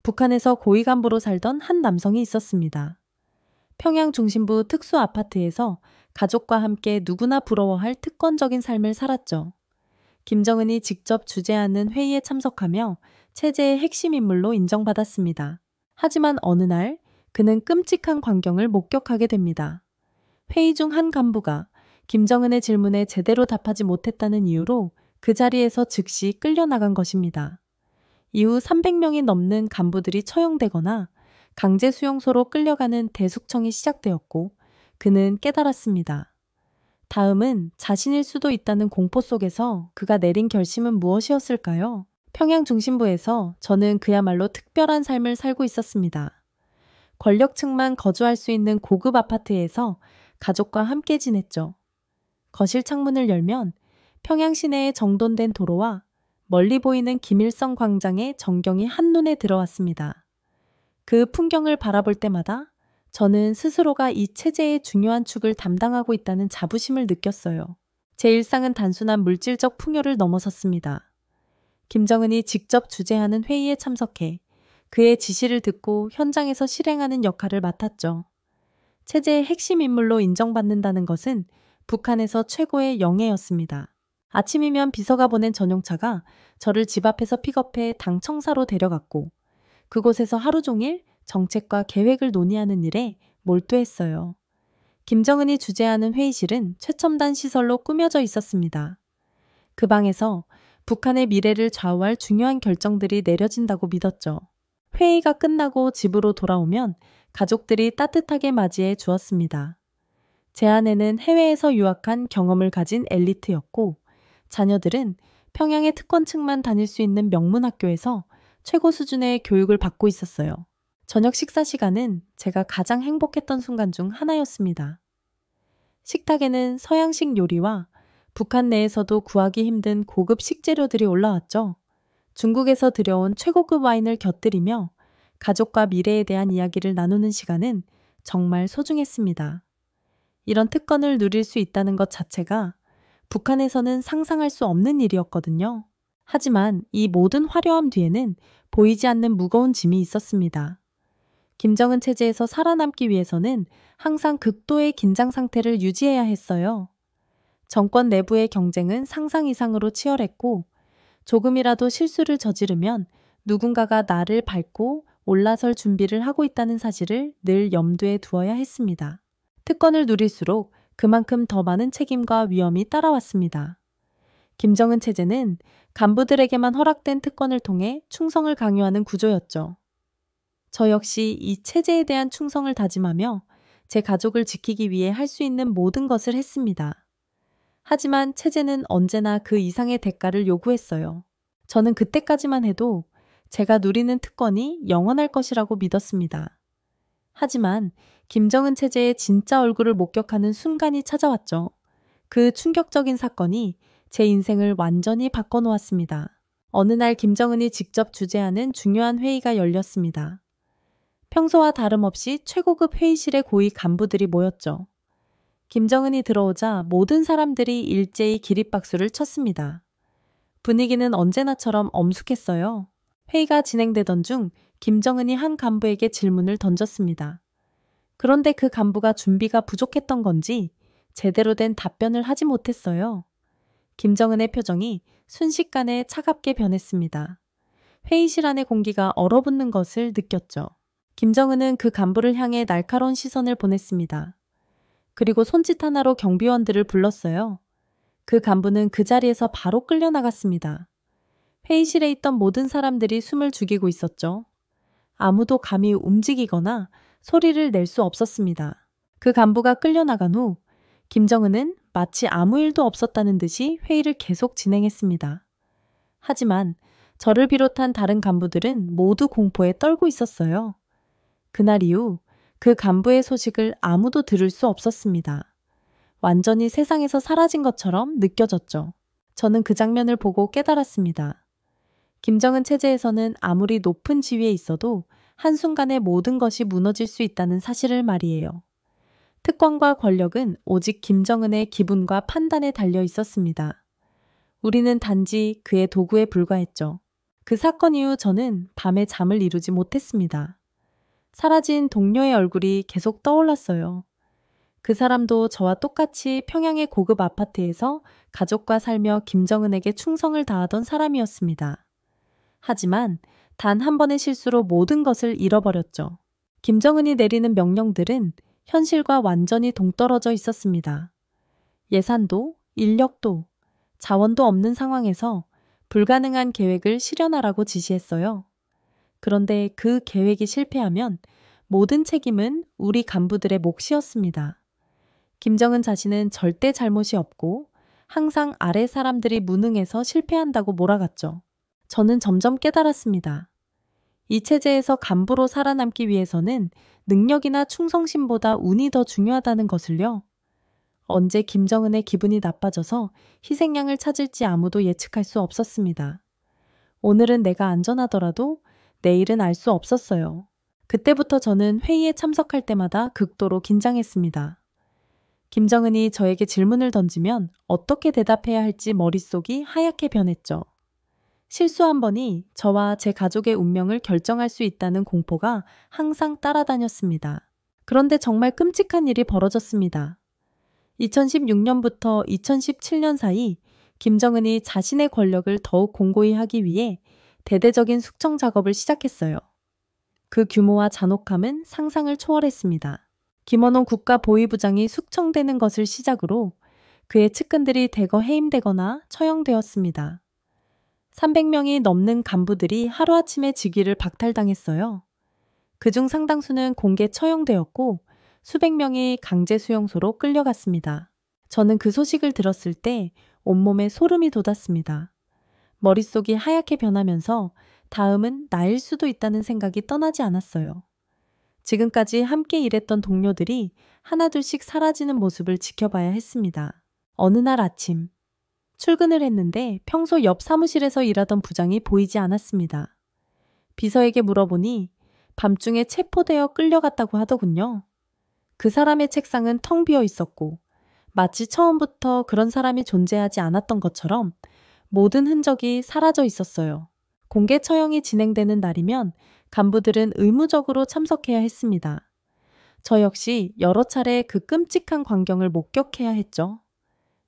북한에서 고위 간부로 살던 한 남성이 있었습니다. 평양 중심부 특수 아파트에서 가족과 함께 누구나 부러워할 특권적인 삶을 살았죠. 김정은이 직접 주재하는 회의에 참석하며 체제의 핵심 인물로 인정받았습니다. 하지만 어느 날 그는 끔찍한 광경을 목격하게 됩니다. 회의 중 한 간부가 김정은의 질문에 제대로 답하지 못했다는 이유로 그 자리에서 즉시 끌려나간 것입니다. 이후 300명이 넘는 간부들이 처형되거나 강제 수용소로 끌려가는 대숙청이 시작되었고 그는 깨달았습니다. 다음은 자신일 수도 있다는 공포 속에서 그가 내린 결심은 무엇이었을까요? 평양 중심부에서 저는 그야말로 특별한 삶을 살고 있었습니다. 권력층만 거주할 수 있는 고급 아파트에서 가족과 함께 지냈죠. 거실 창문을 열면 평양 시내의 정돈된 도로와 멀리 보이는 김일성 광장의 전경이 한눈에 들어왔습니다. 그 풍경을 바라볼 때마다 저는 스스로가 이 체제의 중요한 축을 담당하고 있다는 자부심을 느꼈어요. 제 일상은 단순한 물질적 풍요를 넘어섰습니다. 김정은이 직접 주재하는 회의에 참석해 그의 지시를 듣고 현장에서 실행하는 역할을 맡았죠. 체제의 핵심 인물로 인정받는다는 것은 북한에서 최고의 영예였습니다. 아침이면 비서가 보낸 전용차가 저를 집 앞에서 픽업해 당 청사로 데려갔고 그곳에서 하루 종일 정책과 계획을 논의하는 일에 몰두했어요. 김정은이 주재하는 회의실은 최첨단 시설로 꾸며져 있었습니다. 그 방에서 북한의 미래를 좌우할 중요한 결정들이 내려진다고 믿었죠. 회의가 끝나고 집으로 돌아오면 가족들이 따뜻하게 맞이해 주었습니다. 제 아내는 해외에서 유학한 경험을 가진 엘리트였고 자녀들은 평양의 특권층만 다닐 수 있는 명문학교에서 최고 수준의 교육을 받고 있었어요. 저녁 식사 시간은 제가 가장 행복했던 순간 중 하나였습니다. 식탁에는 서양식 요리와 북한 내에서도 구하기 힘든 고급 식재료들이 올라왔죠. 중국에서 들여온 최고급 와인을 곁들이며 가족과 미래에 대한 이야기를 나누는 시간은 정말 소중했습니다. 이런 특권을 누릴 수 있다는 것 자체가 북한에서는 상상할 수 없는 일이었거든요. 하지만 이 모든 화려함 뒤에는 보이지 않는 무거운 짐이 있었습니다. 김정은 체제에서 살아남기 위해서는 항상 극도의 긴장 상태를 유지해야 했어요. 정권 내부의 경쟁은 상상 이상으로 치열했고 조금이라도 실수를 저지르면 누군가가 나를 밟고 올라설 준비를 하고 있다는 사실을 늘 염두에 두어야 했습니다. 특권을 누릴수록 그만큼 더 많은 책임과 위험이 따라왔습니다. 김정은 체제는 간부들에게만 허락된 특권을 통해 충성을 강요하는 구조였죠. 저 역시 이 체제에 대한 충성을 다짐하며 제 가족을 지키기 위해 할 수 있는 모든 것을 했습니다. 하지만 체제는 언제나 그 이상의 대가를 요구했어요. 저는 그때까지만 해도 제가 누리는 특권이 영원할 것이라고 믿었습니다. 하지만 김정은 체제의 진짜 얼굴을 목격하는 순간이 찾아왔죠. 그 충격적인 사건이 제 인생을 완전히 바꿔놓았습니다. 어느 날 김정은이 직접 주재하는 중요한 회의가 열렸습니다. 평소와 다름없이 최고급 회의실에 고위 간부들이 모였죠. 김정은이 들어오자 모든 사람들이 일제히 기립박수를 쳤습니다. 분위기는 언제나처럼 엄숙했어요. 회의가 진행되던 중 김정은이 한 간부에게 질문을 던졌습니다. 그런데 그 간부가 준비가 부족했던 건지 제대로 된 답변을 하지 못했어요. 김정은의 표정이 순식간에 차갑게 변했습니다. 회의실 안의 공기가 얼어붙는 것을 느꼈죠. 김정은은 그 간부를 향해 날카로운 시선을 보냈습니다. 그리고 손짓 하나로 경비원들을 불렀어요. 그 간부는 그 자리에서 바로 끌려나갔습니다. 회의실에 있던 모든 사람들이 숨을 죽이고 있었죠. 아무도 감히 움직이거나 소리를 낼 수 없었습니다. 그 간부가 끌려나간 후 김정은은 마치 아무 일도 없었다는 듯이 회의를 계속 진행했습니다. 하지만 저를 비롯한 다른 간부들은 모두 공포에 떨고 있었어요. 그날 이후 그 간부의 소식을 아무도 들을 수 없었습니다. 완전히 세상에서 사라진 것처럼 느껴졌죠. 저는 그 장면을 보고 깨달았습니다. 김정은 체제에서는 아무리 높은 지위에 있어도 한순간에 모든 것이 무너질 수 있다는 사실을 말이에요. 특권과 권력은 오직 김정은의 기분과 판단에 달려 있었습니다. 우리는 단지 그의 도구에 불과했죠. 그 사건 이후 저는 밤에 잠을 이루지 못했습니다. 사라진 동료의 얼굴이 계속 떠올랐어요. 그 사람도 저와 똑같이 평양의 고급 아파트에서 가족과 살며 김정은에게 충성을 다하던 사람이었습니다. 하지만 단 한 번의 실수로 모든 것을 잃어버렸죠. 김정은이 내리는 명령들은 현실과 완전히 동떨어져 있었습니다. 예산도, 인력도, 자원도 없는 상황에서 불가능한 계획을 실현하라고 지시했어요. 그런데 그 계획이 실패하면 모든 책임은 우리 간부들의 몫이었습니다. 김정은 자신은 절대 잘못이 없고 항상 아래 사람들이 무능해서 실패한다고 몰아갔죠. 저는 점점 깨달았습니다. 이 체제에서 간부로 살아남기 위해서는 능력이나 충성심보다 운이 더 중요하다는 것을요. 언제 김정은의 기분이 나빠져서 희생양을 찾을지 아무도 예측할 수 없었습니다. 오늘은 내가 안전하더라도 내일은 알 수 없었어요. 그때부터 저는 회의에 참석할 때마다 극도로 긴장했습니다. 김정은이 저에게 질문을 던지면 어떻게 대답해야 할지 머릿속이 하얗게 변했죠. 실수 한 번이 저와 제 가족의 운명을 결정할 수 있다는 공포가 항상 따라다녔습니다. 그런데 정말 끔찍한 일이 벌어졌습니다. 2016년부터 2017년 사이 김정은이 자신의 권력을 더욱 공고히 하기 위해 대대적인 숙청 작업을 시작했어요. 그 규모와 잔혹함은 상상을 초월했습니다. 김원호 국가보위부장이 숙청되는 것을 시작으로 그의 측근들이 대거 해임되거나 처형되었습니다. 300명이 넘는 간부들이 하루아침에 직위를 박탈당했어요. 그중 상당수는 공개 처형되었고 수백 명이 강제 수용소로 끌려갔습니다. 저는 그 소식을 들었을 때 온몸에 소름이 돋았습니다. 머릿속이 하얗게 변하면서 다음은 나일 수도 있다는 생각이 떠나지 않았어요. 지금까지 함께 일했던 동료들이 하나둘씩 사라지는 모습을 지켜봐야 했습니다. 어느 날 아침, 출근을 했는데 평소 옆 사무실에서 일하던 부장이 보이지 않았습니다. 비서에게 물어보니 밤중에 체포되어 끌려갔다고 하더군요. 그 사람의 책상은 텅 비어 있었고 마치 처음부터 그런 사람이 존재하지 않았던 것처럼 모든 흔적이 사라져 있었어요. 공개 처형이 진행되는 날이면 간부들은 의무적으로 참석해야 했습니다. 저 역시 여러 차례 그 끔찍한 광경을 목격해야 했죠.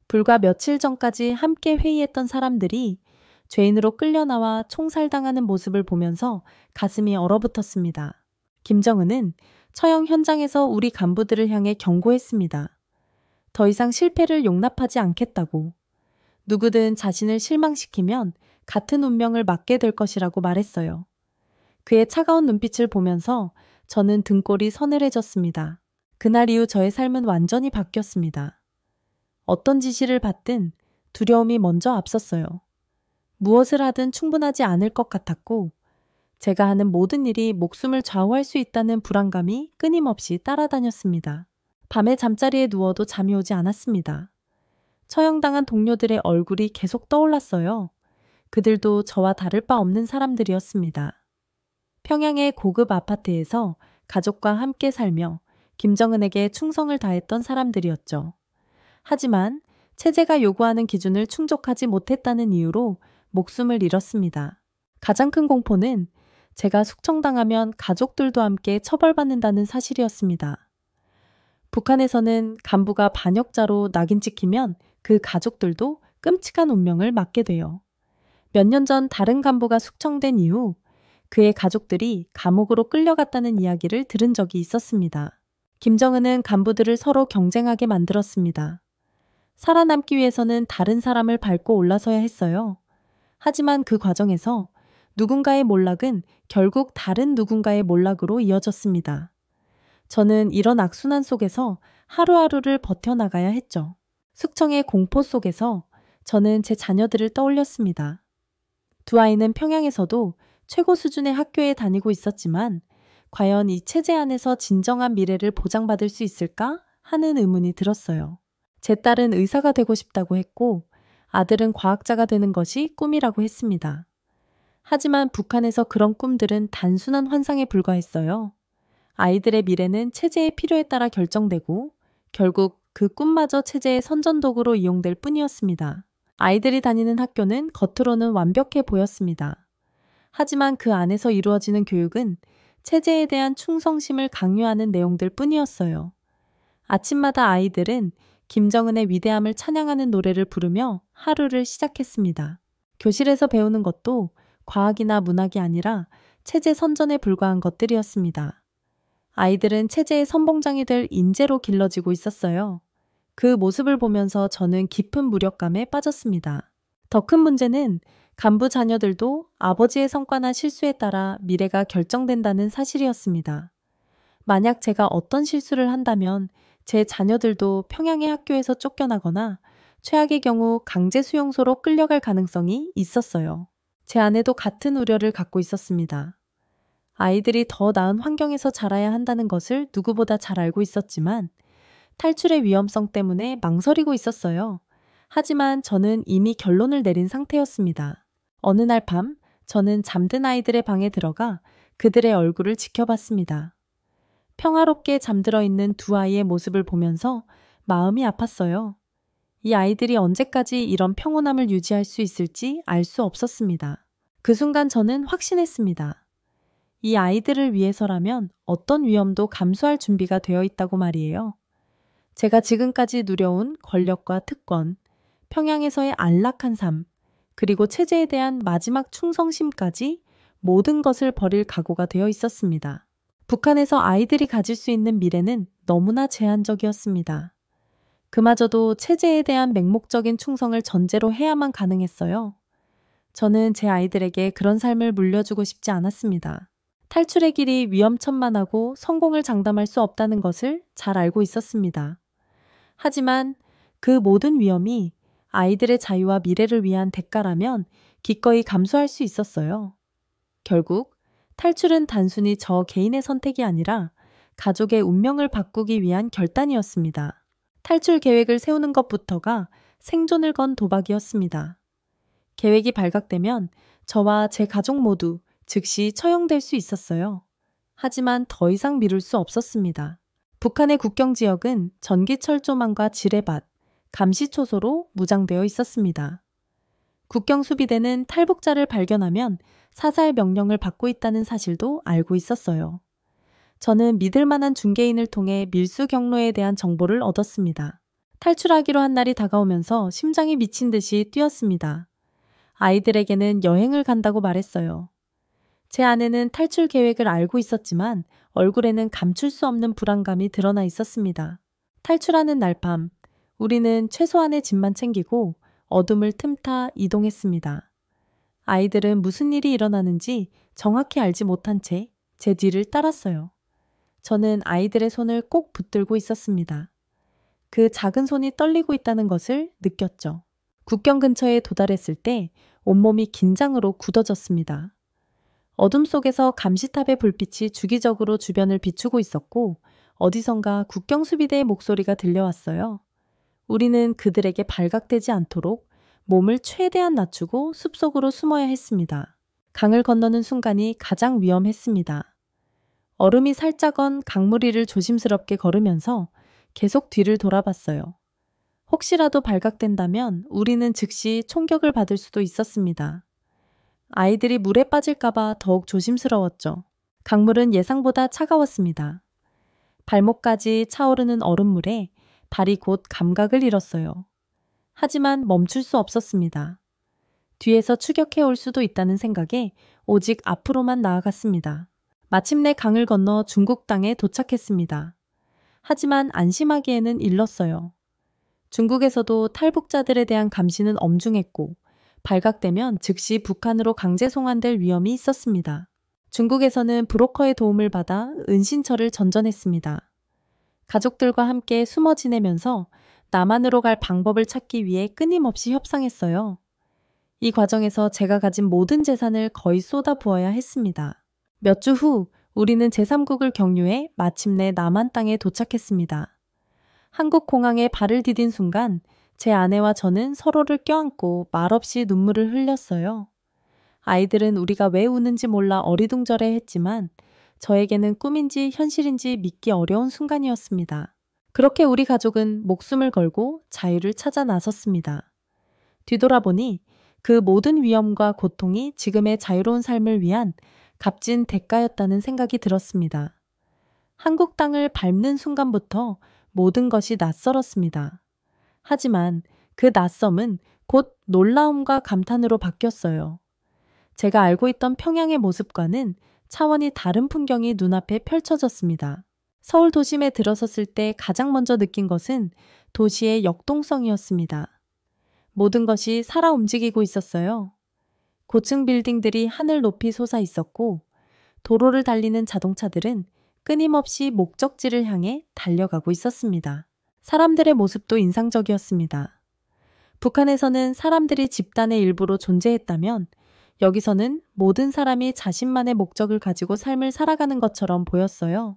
불과 며칠 전까지 함께 회의했던 사람들이 죄인으로 끌려나와 총살당하는 모습을 보면서 가슴이 얼어붙었습니다. 김정은은 처형 현장에서 우리 간부들을 향해 경고했습니다. 더 이상 실패를 용납하지 않겠다고. 누구든 자신을 실망시키면 같은 운명을 맞게 될 것이라고 말했어요. 그의 차가운 눈빛을 보면서 저는 등골이 서늘해졌습니다. 그날 이후 저의 삶은 완전히 바뀌었습니다. 어떤 지시를 받든 두려움이 먼저 앞섰어요. 무엇을 하든 충분하지 않을 것 같았고 제가 하는 모든 일이 목숨을 좌우할 수 있다는 불안감이 끊임없이 따라다녔습니다. 밤에 잠자리에 누워도 잠이 오지 않았습니다. 처형당한 동료들의 얼굴이 계속 떠올랐어요. 그들도 저와 다를 바 없는 사람들이었습니다. 평양의 고급 아파트에서 가족과 함께 살며 김정은에게 충성을 다했던 사람들이었죠. 하지만 체제가 요구하는 기준을 충족하지 못했다는 이유로 목숨을 잃었습니다. 가장 큰 공포는 제가 숙청당하면 가족들도 함께 처벌받는다는 사실이었습니다. 북한에서는 간부가 반역자로 낙인 찍히면 그 가족들도 끔찍한 운명을 맞게 돼요. 몇 년 전 다른 간부가 숙청된 이후 그의 가족들이 감옥으로 끌려갔다는 이야기를 들은 적이 있었습니다. 김정은은 간부들을 서로 경쟁하게 만들었습니다. 살아남기 위해서는 다른 사람을 밟고 올라서야 했어요. 하지만 그 과정에서 누군가의 몰락은 결국 다른 누군가의 몰락으로 이어졌습니다. 저는 이런 악순환 속에서 하루하루를 버텨나가야 했죠. 숙청의 공포 속에서 저는 제 자녀들을 떠올렸습니다. 두 아이는 평양에서도 최고 수준의 학교에 다니고 있었지만 과연 이 체제 안에서 진정한 미래를 보장받을 수 있을까 하는 의문이 들었어요. 제 딸은 의사가 되고 싶다고 했고 아들은 과학자가 되는 것이 꿈이라고 했습니다. 하지만 북한에서 그런 꿈들은 단순한 환상에 불과했어요. 아이들의 미래는 체제의 필요에 따라 결정되고 결국 그 꿈마저 체제의 선전도구로 이용될 뿐이었습니다. 아이들이 다니는 학교는 겉으로는 완벽해 보였습니다. 하지만 그 안에서 이루어지는 교육은 체제에 대한 충성심을 강요하는 내용들 뿐이었어요. 아침마다 아이들은 김정은의 위대함을 찬양하는 노래를 부르며 하루를 시작했습니다. 교실에서 배우는 것도 과학이나 문학이 아니라 체제 선전에 불과한 것들이었습니다. 아이들은 체제의 선봉장이 될 인재로 길러지고 있었어요. 그 모습을 보면서 저는 깊은 무력감에 빠졌습니다. 더 큰 문제는 간부 자녀들도 아버지의 성과나 실수에 따라 미래가 결정된다는 사실이었습니다. 만약 제가 어떤 실수를 한다면 제 자녀들도 평양의 학교에서 쫓겨나거나 최악의 경우 강제 수용소로 끌려갈 가능성이 있었어요. 제 아내도 같은 우려를 갖고 있었습니다. 아이들이 더 나은 환경에서 자라야 한다는 것을 누구보다 잘 알고 있었지만 탈출의 위험성 때문에 망설이고 있었어요. 하지만 저는 이미 결론을 내린 상태였습니다. 어느 날 밤, 저는 잠든 아이들의 방에 들어가 그들의 얼굴을 지켜봤습니다. 평화롭게 잠들어 있는 두 아이의 모습을 보면서 마음이 아팠어요. 이 아이들이 언제까지 이런 평온함을 유지할 수 있을지 알 수 없었습니다. 그 순간 저는 확신했습니다. 이 아이들을 위해서라면 어떤 위험도 감수할 준비가 되어 있다고 말이에요. 제가 지금까지 누려온 권력과 특권, 평양에서의 안락한 삶, 그리고 체제에 대한 마지막 충성심까지 모든 것을 버릴 각오가 되어 있었습니다. 북한에서 아이들이 가질 수 있는 미래는 너무나 제한적이었습니다. 그마저도 체제에 대한 맹목적인 충성을 전제로 해야만 가능했어요. 저는 제 아이들에게 그런 삶을 물려주고 싶지 않았습니다. 탈출의 길이 위험천만하고 성공을 장담할 수 없다는 것을 잘 알고 있었습니다. 하지만 그 모든 위험이 아이들의 자유와 미래를 위한 대가라면 기꺼이 감수할 수 있었어요. 결국 탈출은 단순히 저 개인의 선택이 아니라 가족의 운명을 바꾸기 위한 결단이었습니다. 탈출 계획을 세우는 것부터가 생존을 건 도박이었습니다. 계획이 발각되면 저와 제 가족 모두 즉시 처형될 수 있었어요. 하지만 더 이상 미룰 수 없었습니다. 북한의 국경 지역은 전기철조망과 지뢰밭, 감시초소로 무장되어 있었습니다. 국경수비대는 탈북자를 발견하면 사살 명령을 받고 있다는 사실도 알고 있었어요. 저는 믿을 만한 중개인을 통해 밀수 경로에 대한 정보를 얻었습니다. 탈출하기로 한 날이 다가오면서 심장이 미친 듯이 뛰었습니다. 아이들에게는 여행을 간다고 말했어요. 제 아내는 탈출 계획을 알고 있었지만 얼굴에는 감출 수 없는 불안감이 드러나 있었습니다. 탈출하는 날 밤, 우리는 최소한의 짐만 챙기고 어둠을 틈타 이동했습니다. 아이들은 무슨 일이 일어나는지 정확히 알지 못한 채 제 뒤를 따랐어요. 저는 아이들의 손을 꼭 붙들고 있었습니다. 그 작은 손이 떨리고 있다는 것을 느꼈죠. 국경 근처에 도달했을 때 온몸이 긴장으로 굳어졌습니다. 어둠 속에서 감시탑의 불빛이 주기적으로 주변을 비추고 있었고 어디선가 국경수비대의 목소리가 들려왔어요. 우리는 그들에게 발각되지 않도록 몸을 최대한 낮추고 숲속으로 숨어야 했습니다. 강을 건너는 순간이 가장 위험했습니다. 얼음이 살짝 언 강물위를 조심스럽게 걸으면서 계속 뒤를 돌아봤어요. 혹시라도 발각된다면 우리는 즉시 총격을 받을 수도 있었습니다. 아이들이 물에 빠질까봐 더욱 조심스러웠죠. 강물은 예상보다 차가웠습니다. 발목까지 차오르는 얼음물에 발이 곧 감각을 잃었어요. 하지만 멈출 수 없었습니다. 뒤에서 추격해 올 수도 있다는 생각에 오직 앞으로만 나아갔습니다. 마침내 강을 건너 중국 땅에 도착했습니다. 하지만 안심하기에는 일렀어요. 중국에서도 탈북자들에 대한 감시는 엄중했고 발각되면 즉시 북한으로 강제 송환될 위험이 있었습니다. 중국에서는 브로커의 도움을 받아 은신처를 전전했습니다. 가족들과 함께 숨어 지내면서 남한으로 갈 방법을 찾기 위해 끊임없이 협상했어요. 이 과정에서 제가 가진 모든 재산을 거의 쏟아부어야 했습니다. 몇 주 후 우리는 제3국을 경유해 마침내 남한 땅에 도착했습니다. 한국 공항에 발을 디딘 순간 제 아내와 저는 서로를 껴안고 말없이 눈물을 흘렸어요. 아이들은 우리가 왜 우는지 몰라 어리둥절해 했지만 저에게는 꿈인지 현실인지 믿기 어려운 순간이었습니다. 그렇게 우리 가족은 목숨을 걸고 자유를 찾아 나섰습니다. 뒤돌아보니 그 모든 위험과 고통이 지금의 자유로운 삶을 위한 값진 대가였다는 생각이 들었습니다. 한국 땅을 밟는 순간부터 모든 것이 낯설었습니다. 하지만 그 낯섦은 곧 놀라움과 감탄으로 바뀌었어요. 제가 알고 있던 평양의 모습과는 차원이 다른 풍경이 눈앞에 펼쳐졌습니다. 서울 도심에 들어섰을 때 가장 먼저 느낀 것은 도시의 역동성이었습니다. 모든 것이 살아 움직이고 있었어요. 고층 빌딩들이 하늘 높이 솟아 있었고, 도로를 달리는 자동차들은 끊임없이 목적지를 향해 달려가고 있었습니다. 사람들의 모습도 인상적이었습니다. 북한에서는 사람들이 집단의 일부로 존재했다면, 여기서는 모든 사람이 자신만의 목적을 가지고 삶을 살아가는 것처럼 보였어요.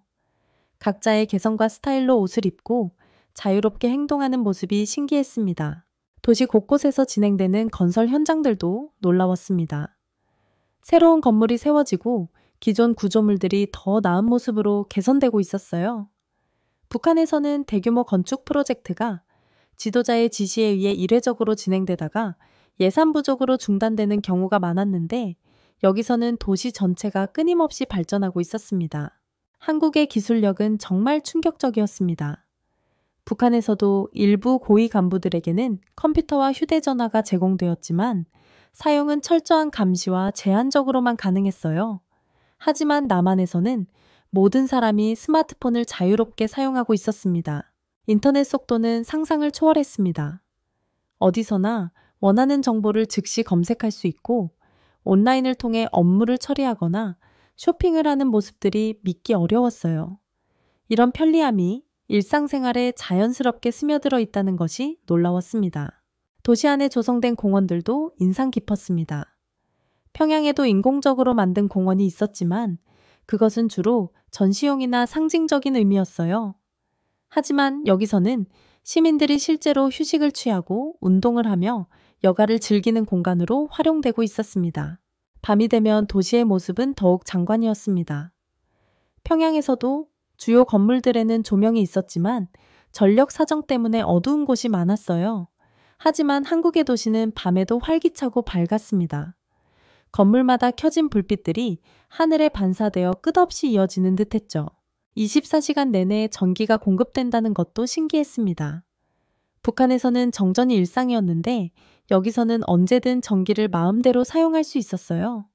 각자의 개성과 스타일로 옷을 입고 자유롭게 행동하는 모습이 신기했습니다. 도시 곳곳에서 진행되는 건설 현장들도 놀라웠습니다. 새로운 건물이 세워지고 기존 구조물들이 더 나은 모습으로 개선되고 있었어요. 북한에서는 대규모 건축 프로젝트가 지도자의 지시에 의해 이례적으로 진행되다가 예산 부족으로 중단되는 경우가 많았는데, 여기서는 도시 전체가 끊임없이 발전하고 있었습니다. 한국의 기술력은 정말 충격적이었습니다. 북한에서도 일부 고위 간부들에게는 컴퓨터와 휴대전화가 제공되었지만 사용은 철저한 감시와 제한적으로만 가능했어요. 하지만 남한에서는 모든 사람이 스마트폰을 자유롭게 사용하고 있었습니다. 인터넷 속도는 상상을 초월했습니다. 어디서나 원하는 정보를 즉시 검색할 수 있고, 온라인을 통해 업무를 처리하거나 쇼핑을 하는 모습들이 믿기 어려웠어요. 이런 편리함이 일상생활에 자연스럽게 스며들어 있다는 것이 놀라웠습니다. 도시 안에 조성된 공원들도 인상 깊었습니다. 평양에도 인공적으로 만든 공원이 있었지만 그것은 주로 전시용이나 상징적인 의미였어요. 하지만 여기서는 시민들이 실제로 휴식을 취하고 운동을 하며 여가를 즐기는 공간으로 활용되고 있었습니다. 밤이 되면 도시의 모습은 더욱 장관이었습니다. 평양에서도 주요 건물들에는 조명이 있었지만 전력 사정 때문에 어두운 곳이 많았어요. 하지만 한국의 도시는 밤에도 활기차고 밝았습니다. 건물마다 켜진 불빛들이 하늘에 반사되어 끝없이 이어지는 듯했죠. 24시간 내내 전기가 공급된다는 것도 신기했습니다. 북한에서는 정전이 일상이었는데 여기서는 언제든 전기를 마음대로 사용할 수 있었어요.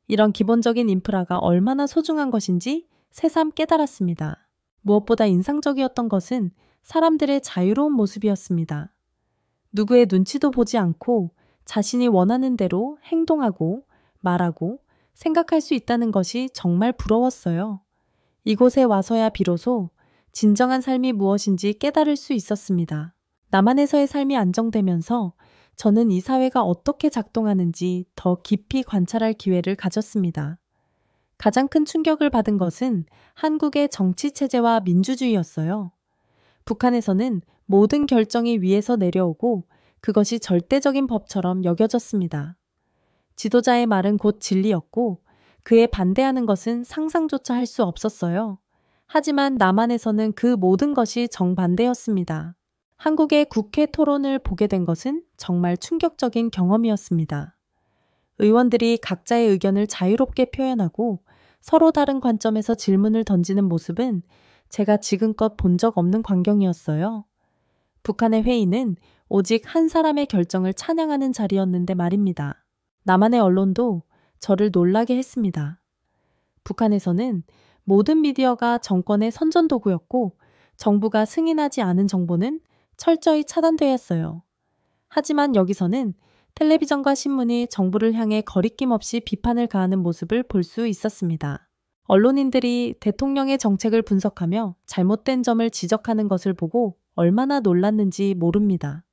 이런 기본적인 인프라가 얼마나 소중한 것인지 새삼 깨달았습니다. 무엇보다 인상적이었던 것은 사람들의 자유로운 모습이었습니다. 누구의 눈치도 보지 않고 자신이 원하는 대로 행동하고 말하고 생각할 수 있다는 것이 정말 부러웠어요. 이곳에 와서야 비로소 진정한 삶이 무엇인지 깨달을 수 있었습니다. 남한에서의 삶이 안정되면서 저는 이 사회가 어떻게 작동하는지 더 깊이 관찰할 기회를 가졌습니다. 가장 큰 충격을 받은 것은 한국의 정치 체제와 민주주의였어요. 북한에서는 모든 결정이 위에서 내려오고 그것이 절대적인 법처럼 여겨졌습니다. 지도자의 말은 곧 진리였고 그에 반대하는 것은 상상조차 할 수 없었어요. 하지만 남한에서는 그 모든 것이 정반대였습니다. 한국의 국회 토론을 보게 된 것은 정말 충격적인 경험이었습니다. 의원들이 각자의 의견을 자유롭게 표현하고 서로 다른 관점에서 질문을 던지는 모습은 제가 지금껏 본 적 없는 광경이었어요. 북한의 회의는 오직 한 사람의 결정을 찬양하는 자리였는데 말입니다. 남한의 언론도 저를 놀라게 했습니다. 북한에서는 모든 미디어가 정권의 선전도구였고 정부가 승인하지 않은 정보는 철저히 차단되어 했어요. 하지만 여기서는 텔레비전과 신문이 정부를 향해 거리낌 없이 비판을 가하는 모습을 볼 수 있었습니다. 언론인들이 대통령의 정책을 분석하며 잘못된 점을 지적하는 것을 보고 얼마나 놀랐는지 모릅니다.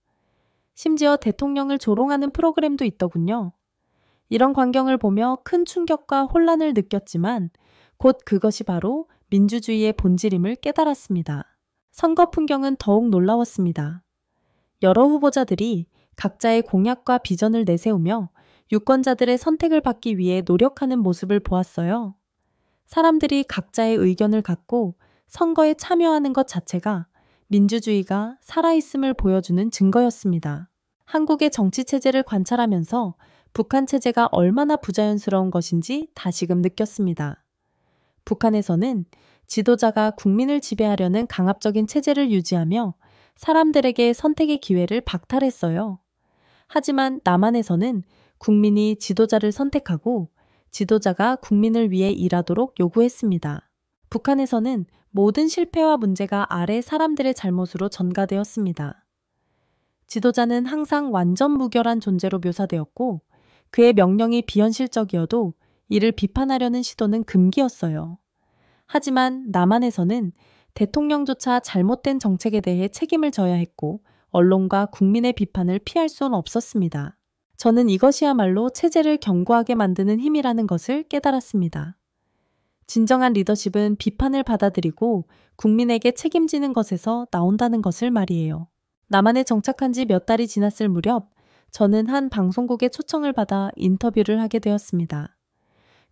심지어 대통령을 조롱하는 프로그램도 있더군요. 이런 광경을 보며 큰 충격과 혼란을 느꼈지만 곧 그것이 바로 민주주의의 본질임을 깨달았습니다. 선거 풍경은 더욱 놀라웠습니다. 여러 후보자들이 각자의 공약과 비전을 내세우며 유권자들의 선택을 받기 위해 노력하는 모습을 보았어요. 사람들이 각자의 의견을 갖고 선거에 참여하는 것 자체가 민주주의가 살아있음을 보여주는 증거였습니다. 한국의 정치 체제를 관찰하면서 북한 체제가 얼마나 부자연스러운 것인지 다시금 느꼈습니다. 북한에서는 지도자가 국민을 지배하려는 강압적인 체제를 유지하며 사람들에게 선택의 기회를 박탈했어요. 하지만 남한에서는 국민이 지도자를 선택하고 지도자가 국민을 위해 일하도록 요구했습니다. 북한에서는 모든 실패와 문제가 아래 사람들의 잘못으로 전가되었습니다. 지도자는 항상 완전 무결한 존재로 묘사되었고 그의 명령이 비현실적이어도 이를 비판하려는 시도는 금기였어요. 하지만 남한에서는 대통령조차 잘못된 정책에 대해 책임을 져야 했고 언론과 국민의 비판을 피할 수는 없었습니다. 저는 이것이야말로 체제를 견고하게 만드는 힘이라는 것을 깨달았습니다. 진정한 리더십은 비판을 받아들이고 국민에게 책임지는 것에서 나온다는 것을 말이에요. 남한에 정착한 지 몇 달이 지났을 무렵 저는 한 방송국의 초청을 받아 인터뷰를 하게 되었습니다.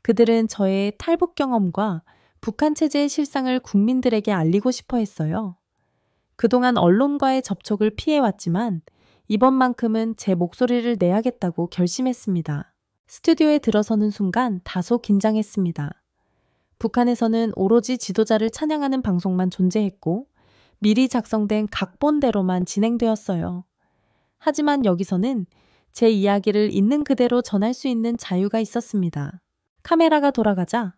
그들은 저의 탈북 경험과 북한 체제의 실상을 국민들에게 알리고 싶어 했어요. 그동안 언론과의 접촉을 피해왔지만 이번만큼은 제 목소리를 내야겠다고 결심했습니다. 스튜디오에 들어서는 순간 다소 긴장했습니다. 북한에서는 오로지 지도자를 찬양하는 방송만 존재했고 미리 작성된 각본대로만 진행되었어요. 하지만 여기서는 제 이야기를 있는 그대로 전할 수 있는 자유가 있었습니다. 카메라가 돌아가자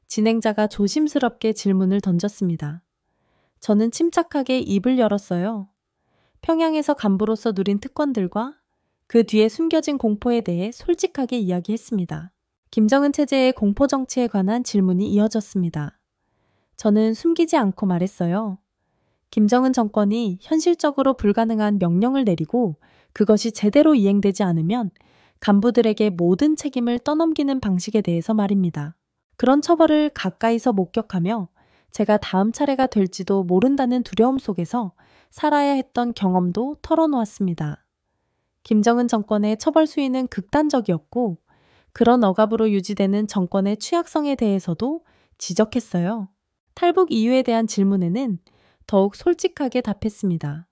진행자가 조심스럽게 질문을 던졌습니다. 저는 침착하게 입을 열었어요. 평양에서 간부로서 누린 특권들과 그 뒤에 숨겨진 공포에 대해 솔직하게 이야기했습니다. 김정은 체제의 공포 정치에 관한 질문이 이어졌습니다. 저는 숨기지 않고 말했어요. 김정은 정권이 현실적으로 불가능한 명령을 내리고 그것이 제대로 이행되지 않으면 간부들에게 모든 책임을 떠넘기는 방식에 대해서 말입니다. 그런 처벌을 가까이서 목격하며 제가 다음 차례가 될지도 모른다는 두려움 속에서 살아야 했던 경험도 털어놓았습니다. 김정은 정권의 처벌 수위는 극단적이었고 그런 억압으로 유지되는 정권의 취약성에 대해서도 지적했어요. 탈북 이유에 대한 질문에는 더욱 솔직하게 답했습니다.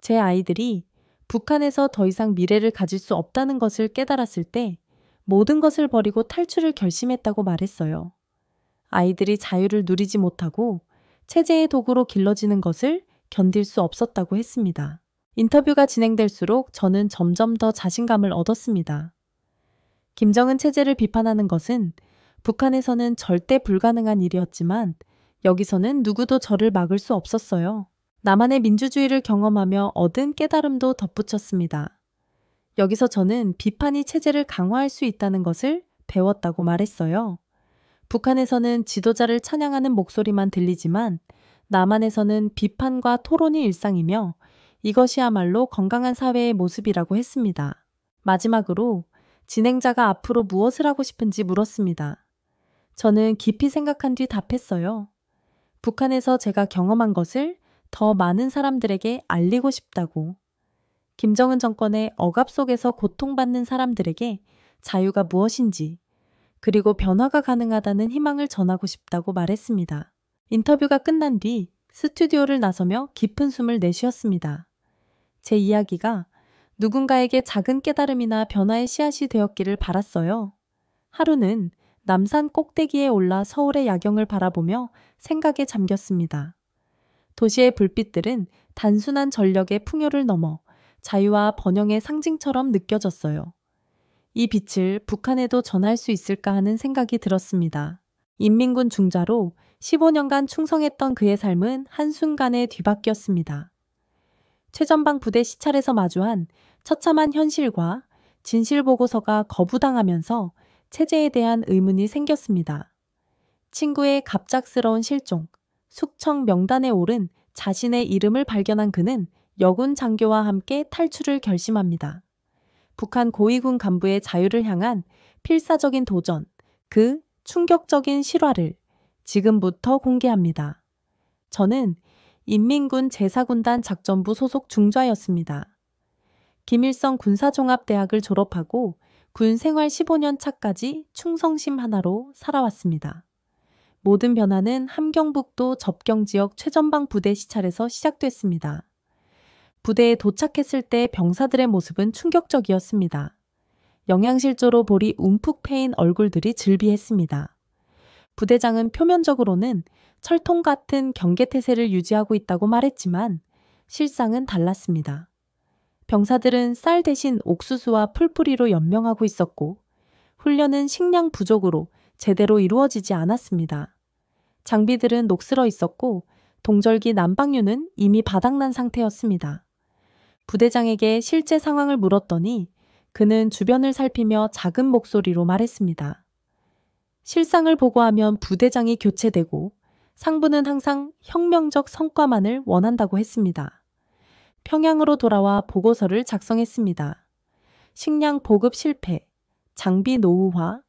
제 아이들이 북한에서 더 이상 미래를 가질 수 없다는 것을 깨달았을 때 모든 것을 버리고 탈출을 결심했다고 말했어요. 아이들이 자유를 누리지 못하고 체제의 도구로 길러지는 것을 견딜 수 없었다고 했습니다. 인터뷰가 진행될수록 저는 점점 더 자신감을 얻었습니다. 김정은 체제를 비판하는 것은 북한에서는 절대 불가능한 일이었지만 여기서는 누구도 저를 막을 수 없었어요. 남한의 민주주의를 경험하며 얻은 깨달음도 덧붙였습니다. 여기서 저는 비판이 체제를 강화할 수 있다는 것을 배웠다고 말했어요. 북한에서는 지도자를 찬양하는 목소리만 들리지만 남한에서는 비판과 토론이 일상이며 이것이야말로 건강한 사회의 모습이라고 했습니다. 마지막으로 진행자가 앞으로 무엇을 하고 싶은지 물었습니다. 저는 깊이 생각한 뒤 답했어요. 북한에서 제가 경험한 것을 더 많은 사람들에게 알리고 싶다고. 김정은 정권의 억압 속에서 고통받는 사람들에게 자유가 무엇인지 그리고 변화가 가능하다는 희망을 전하고 싶다고 말했습니다. 인터뷰가 끝난 뒤 스튜디오를 나서며 깊은 숨을 내쉬었습니다. 제 이야기가 누군가에게 작은 깨달음이나 변화의 씨앗이 되었기를 바랐어요. 하루는 남산 꼭대기에 올라 서울의 야경을 바라보며 생각에 잠겼습니다. 도시의 불빛들은 단순한 전력의 풍요를 넘어 자유와 번영의 상징처럼 느껴졌어요. 이 빛을 북한에도 전할 수 있을까 하는 생각이 들었습니다. 인민군 중자로 15년간 충성했던 그의 삶은 한순간에 뒤바뀌었습니다. 최전방 부대 시찰에서 마주한 처참한 현실과 진실보고서가 거부당하면서 체제에 대한 의문이 생겼습니다. 친구의 갑작스러운 실종, 숙청 명단에 오른 자신의 이름을 발견한 그는 여군 장교와 함께 탈출을 결심합니다. 북한 고위군 간부의 자유를 향한 필사적인 도전, 그 충격적인 실화를 지금부터 공개합니다. 저는 인민군 제4군단 작전부 소속 중좌였습니다. 김일성 군사종합대학을 졸업하고 군 생활 15년 차까지 충성심 하나로 살아왔습니다. 모든 변화는 함경북도 접경지역 최전방 부대 시찰에서 시작됐습니다. 부대에 도착했을 때 병사들의 모습은 충격적이었습니다. 영양실조로 볼이 움푹 패인 얼굴들이 즐비했습니다. 부대장은 표면적으로는 철통 같은 경계태세를 유지하고 있다고 말했지만 실상은 달랐습니다. 병사들은 쌀 대신 옥수수와 풀뿌리로 연명하고 있었고 훈련은 식량 부족으로 제대로 이루어지지 않았습니다. 장비들은 녹슬어 있었고 동절기 난방유는 이미 바닥난 상태였습니다. 부대장에게 실제 상황을 물었더니 그는 주변을 살피며 작은 목소리로 말했습니다. 실상을 보고하면 부대장이 교체되고 상부는 항상 혁명적 성과만을 원한다고 했습니다. 평양으로 돌아와 보고서를 작성했습니다. 식량 보급 실패, 장비 노후화,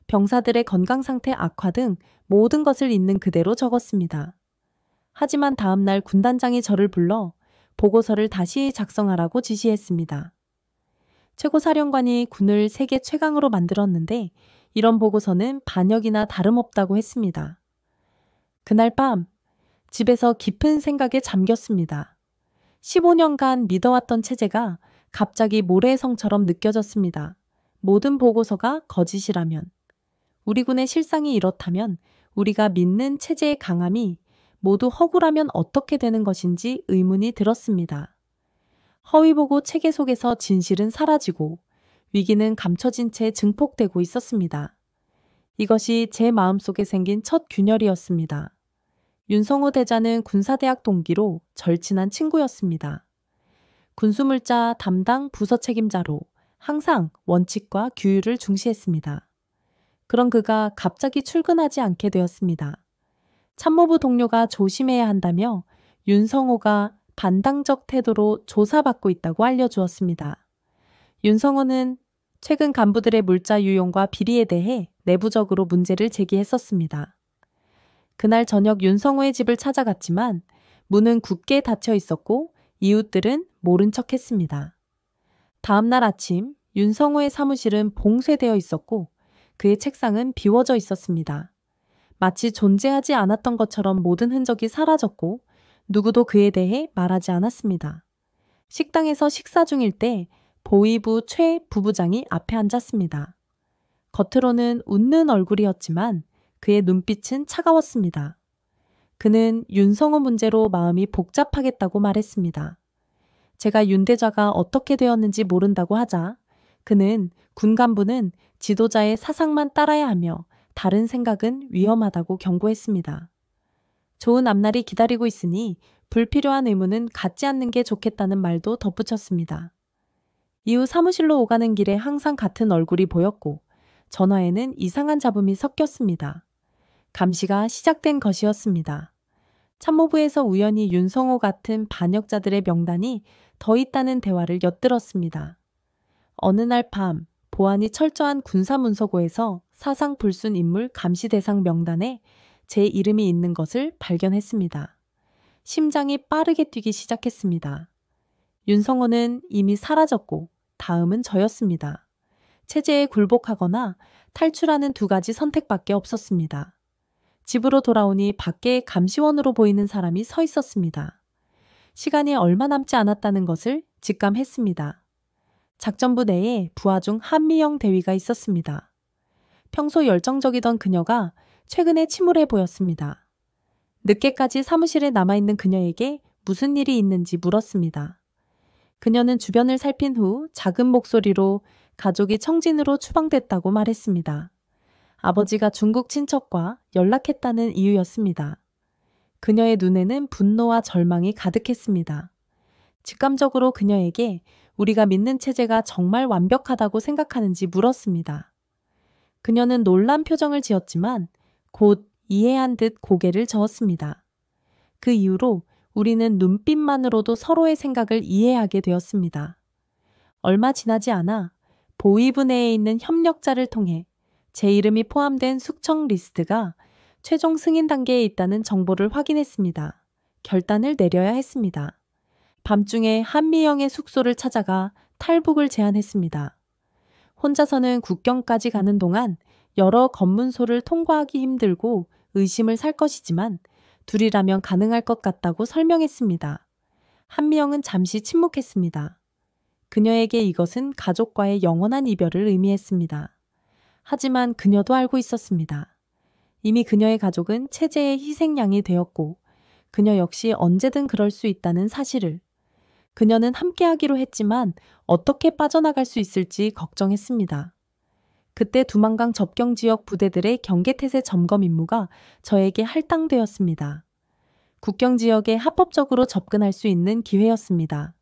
병사들의 건강 상태 악화 등 모든 것을 있는 그대로 적었습니다. 하지만 다음 날 군단장이 저를 불러 보고서를 다시 작성하라고 지시했습니다. 최고사령관이 군을 세계 최강으로 만들었는데 이런 보고서는 반역이나 다름없다고 했습니다. 그날 밤 집에서 깊은 생각에 잠겼습니다. 15년간 믿어왔던 체제가 갑자기 모래의 성처럼 느껴졌습니다. 모든 보고서가 거짓이라면, 우리 군의 실상이 이렇다면 우리가 믿는 체제의 강함이 모두 허구라면 어떻게 되는 것인지 의문이 들었습니다. 허위보고 체계 속에서 진실은 사라지고 위기는 감춰진 채 증폭되고 있었습니다. 이것이 제 마음속에 생긴 첫 균열이었습니다. 윤성호 대자는 군사대학 동기로 절친한 친구였습니다. 군수물자 담당 부서 책임자로 항상 원칙과 규율을 중시했습니다. 그런 그가 갑자기 출근하지 않게 되었습니다. 참모부 동료가 조심해야 한다며 윤성호가 반당적 태도로 조사받고 있다고 알려주었습니다. 윤성호는 최근 간부들의 물자 유용과 비리에 대해 내부적으로 문제를 제기했었습니다. 그날 저녁 윤성호의 집을 찾아갔지만 문은 굳게 닫혀 있었고 이웃들은 모른 척했습니다. 다음 날 아침 윤성호의 사무실은 봉쇄되어 있었고 그의 책상은 비워져 있었습니다. 마치 존재하지 않았던 것처럼 모든 흔적이 사라졌고 누구도 그에 대해 말하지 않았습니다. 식당에서 식사 중일 때 보위부 최 부부장이 앞에 앉았습니다. 겉으로는 웃는 얼굴이었지만 그의 눈빛은 차가웠습니다. 그는 윤성호 문제로 마음이 복잡하겠다고 말했습니다. 제가 윤 대자가 어떻게 되었는지 모른다고 하자 그는 군 간부는 지도자의 사상만 따라야 하며 다른 생각은 위험하다고 경고했습니다. 좋은 앞날이 기다리고 있으니 불필요한 의무는 갖지 않는 게 좋겠다는 말도 덧붙였습니다. 이후 사무실로 오가는 길에 항상 같은 얼굴이 보였고 전화에는 이상한 잡음이 섞였습니다. 감시가 시작된 것이었습니다. 참모부에서 우연히 윤성호 같은 반역자들의 명단이 더 있다는 대화를 엿들었습니다. 어느 날 밤 보안이 철저한 군사문서고에서 사상 불순 인물 감시 대상 명단에 제 이름이 있는 것을 발견했습니다. 심장이 빠르게 뛰기 시작했습니다. 윤성호는 이미 사라졌고 다음은 저였습니다. 체제에 굴복하거나 탈출하는 두 가지 선택밖에 없었습니다. 집으로 돌아오니 밖에 감시원으로 보이는 사람이 서 있었습니다. 시간이 얼마 남지 않았다는 것을 직감했습니다. 작전부 내에 부하 중 한미영 대위가 있었습니다. 평소 열정적이던 그녀가 최근에 침울해 보였습니다. 늦게까지 사무실에 남아있는 그녀에게 무슨 일이 있는지 물었습니다. 그녀는 주변을 살핀 후 작은 목소리로 가족이 청진으로 추방됐다고 말했습니다. 아버지가 중국 친척과 연락했다는 이유였습니다. 그녀의 눈에는 분노와 절망이 가득했습니다. 직감적으로 그녀에게 우리가 믿는 체제가 정말 완벽하다고 생각하는지 물었습니다. 그녀는 놀란 표정을 지었지만 곧 이해한 듯 고개를 저었습니다. 그 이후로 우리는 눈빛만으로도 서로의 생각을 이해하게 되었습니다. 얼마 지나지 않아 보위부 내에 있는 협력자를 통해 제 이름이 포함된 숙청 리스트가 최종 승인 단계에 있다는 정보를 확인했습니다. 결단을 내려야 했습니다. 밤중에 한미영의 숙소를 찾아가 탈북을 제안했습니다. 혼자서는 국경까지 가는 동안 여러 검문소를 통과하기 힘들고 의심을 살 것이지만 둘이라면 가능할 것 같다고 설명했습니다. 한미영은 잠시 침묵했습니다. 그녀에게 이것은 가족과의 영원한 이별을 의미했습니다. 하지만 그녀도 알고 있었습니다. 이미 그녀의 가족은 체제의 희생양이 되었고 그녀 역시 언제든 그럴 수 있다는 사실을. 그녀는 함께하기로 했지만 어떻게 빠져나갈 수 있을지 걱정했습니다. 그때 두만강 접경 지역 부대들의 경계태세 점검 임무가 저에게 할당되었습니다. 국경 지역에 합법적으로 접근할 수 있는 기회였습니다.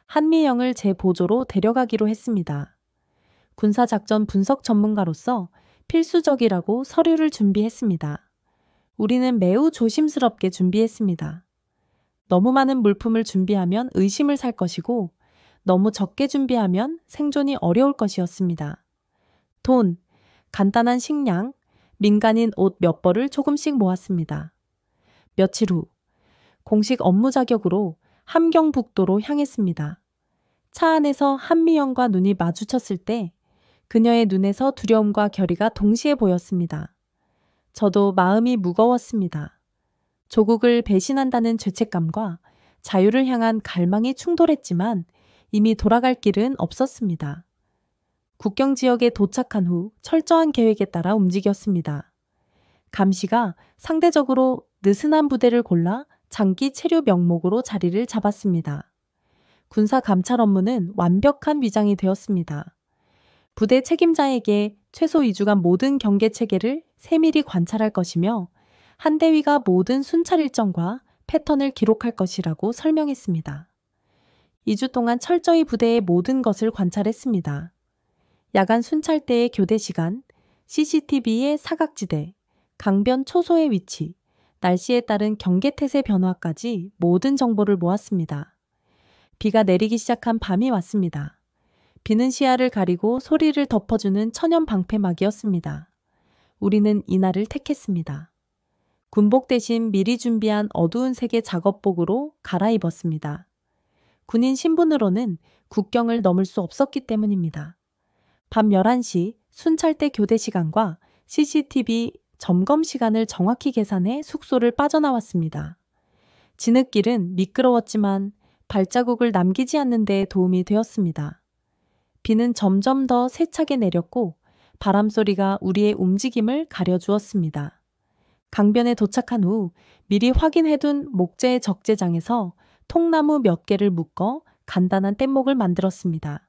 한미영을 제 보조로 데려가기로 했습니다. 군사작전 분석 전문가로서 필수적이라고 서류를 준비했습니다. 우리는 매우 조심스럽게 준비했습니다. 너무 많은 물품을 준비하면 의심을 살 것이고 너무 적게 준비하면 생존이 어려울 것이었습니다. 돈, 간단한 식량, 민간인 옷 몇 벌을 조금씩 모았습니다. 며칠 후, 공식 업무 자격으로 함경북도로 향했습니다. 차 안에서 한미영과 눈이 마주쳤을 때 그녀의 눈에서 두려움과 결의가 동시에 보였습니다. 저도 마음이 무거웠습니다. 조국을 배신한다는 죄책감과 자유를 향한 갈망이 충돌했지만 이미 돌아갈 길은 없었습니다. 국경 지역에 도착한 후 철저한 계획에 따라 움직였습니다. 감시가 상대적으로 느슨한 부대를 골라 장기 체류 명목으로 자리를 잡았습니다. 군사 감찰 업무는 완벽한 위장이 되었습니다. 부대 책임자에게 최소 2주간 모든 경계 체계를 세밀히 관찰할 것이며 한 대위가 모든 순찰 일정과 패턴을 기록할 것이라고 설명했습니다. 2주 동안 철저히 부대의 모든 것을 관찰했습니다. 야간 순찰 때의 교대 시간, CCTV의 사각지대, 강변 초소의 위치, 날씨에 따른 경계태세 변화까지 모든 정보를 모았습니다. 비가 내리기 시작한 밤이 왔습니다. 비는 시야를 가리고 소리를 덮어주는 천연 방패막이었습니다. 우리는 이날을 택했습니다. 군복 대신 미리 준비한 어두운 색의 작업복으로 갈아입었습니다. 군인 신분으로는 국경을 넘을 수 없었기 때문입니다. 밤 11시 순찰 때 교대 시간과 CCTV 점검 시간을 정확히 계산해 숙소를 빠져나왔습니다. 진흙길은 미끄러웠지만 발자국을 남기지 않는 데 도움이 되었습니다. 비는 점점 더 세차게 내렸고 바람 소리가 우리의 움직임을 가려주었습니다. 강변에 도착한 후 미리 확인해둔 목재 적재장에서 통나무 몇 개를 묶어 간단한 뗏목을 만들었습니다.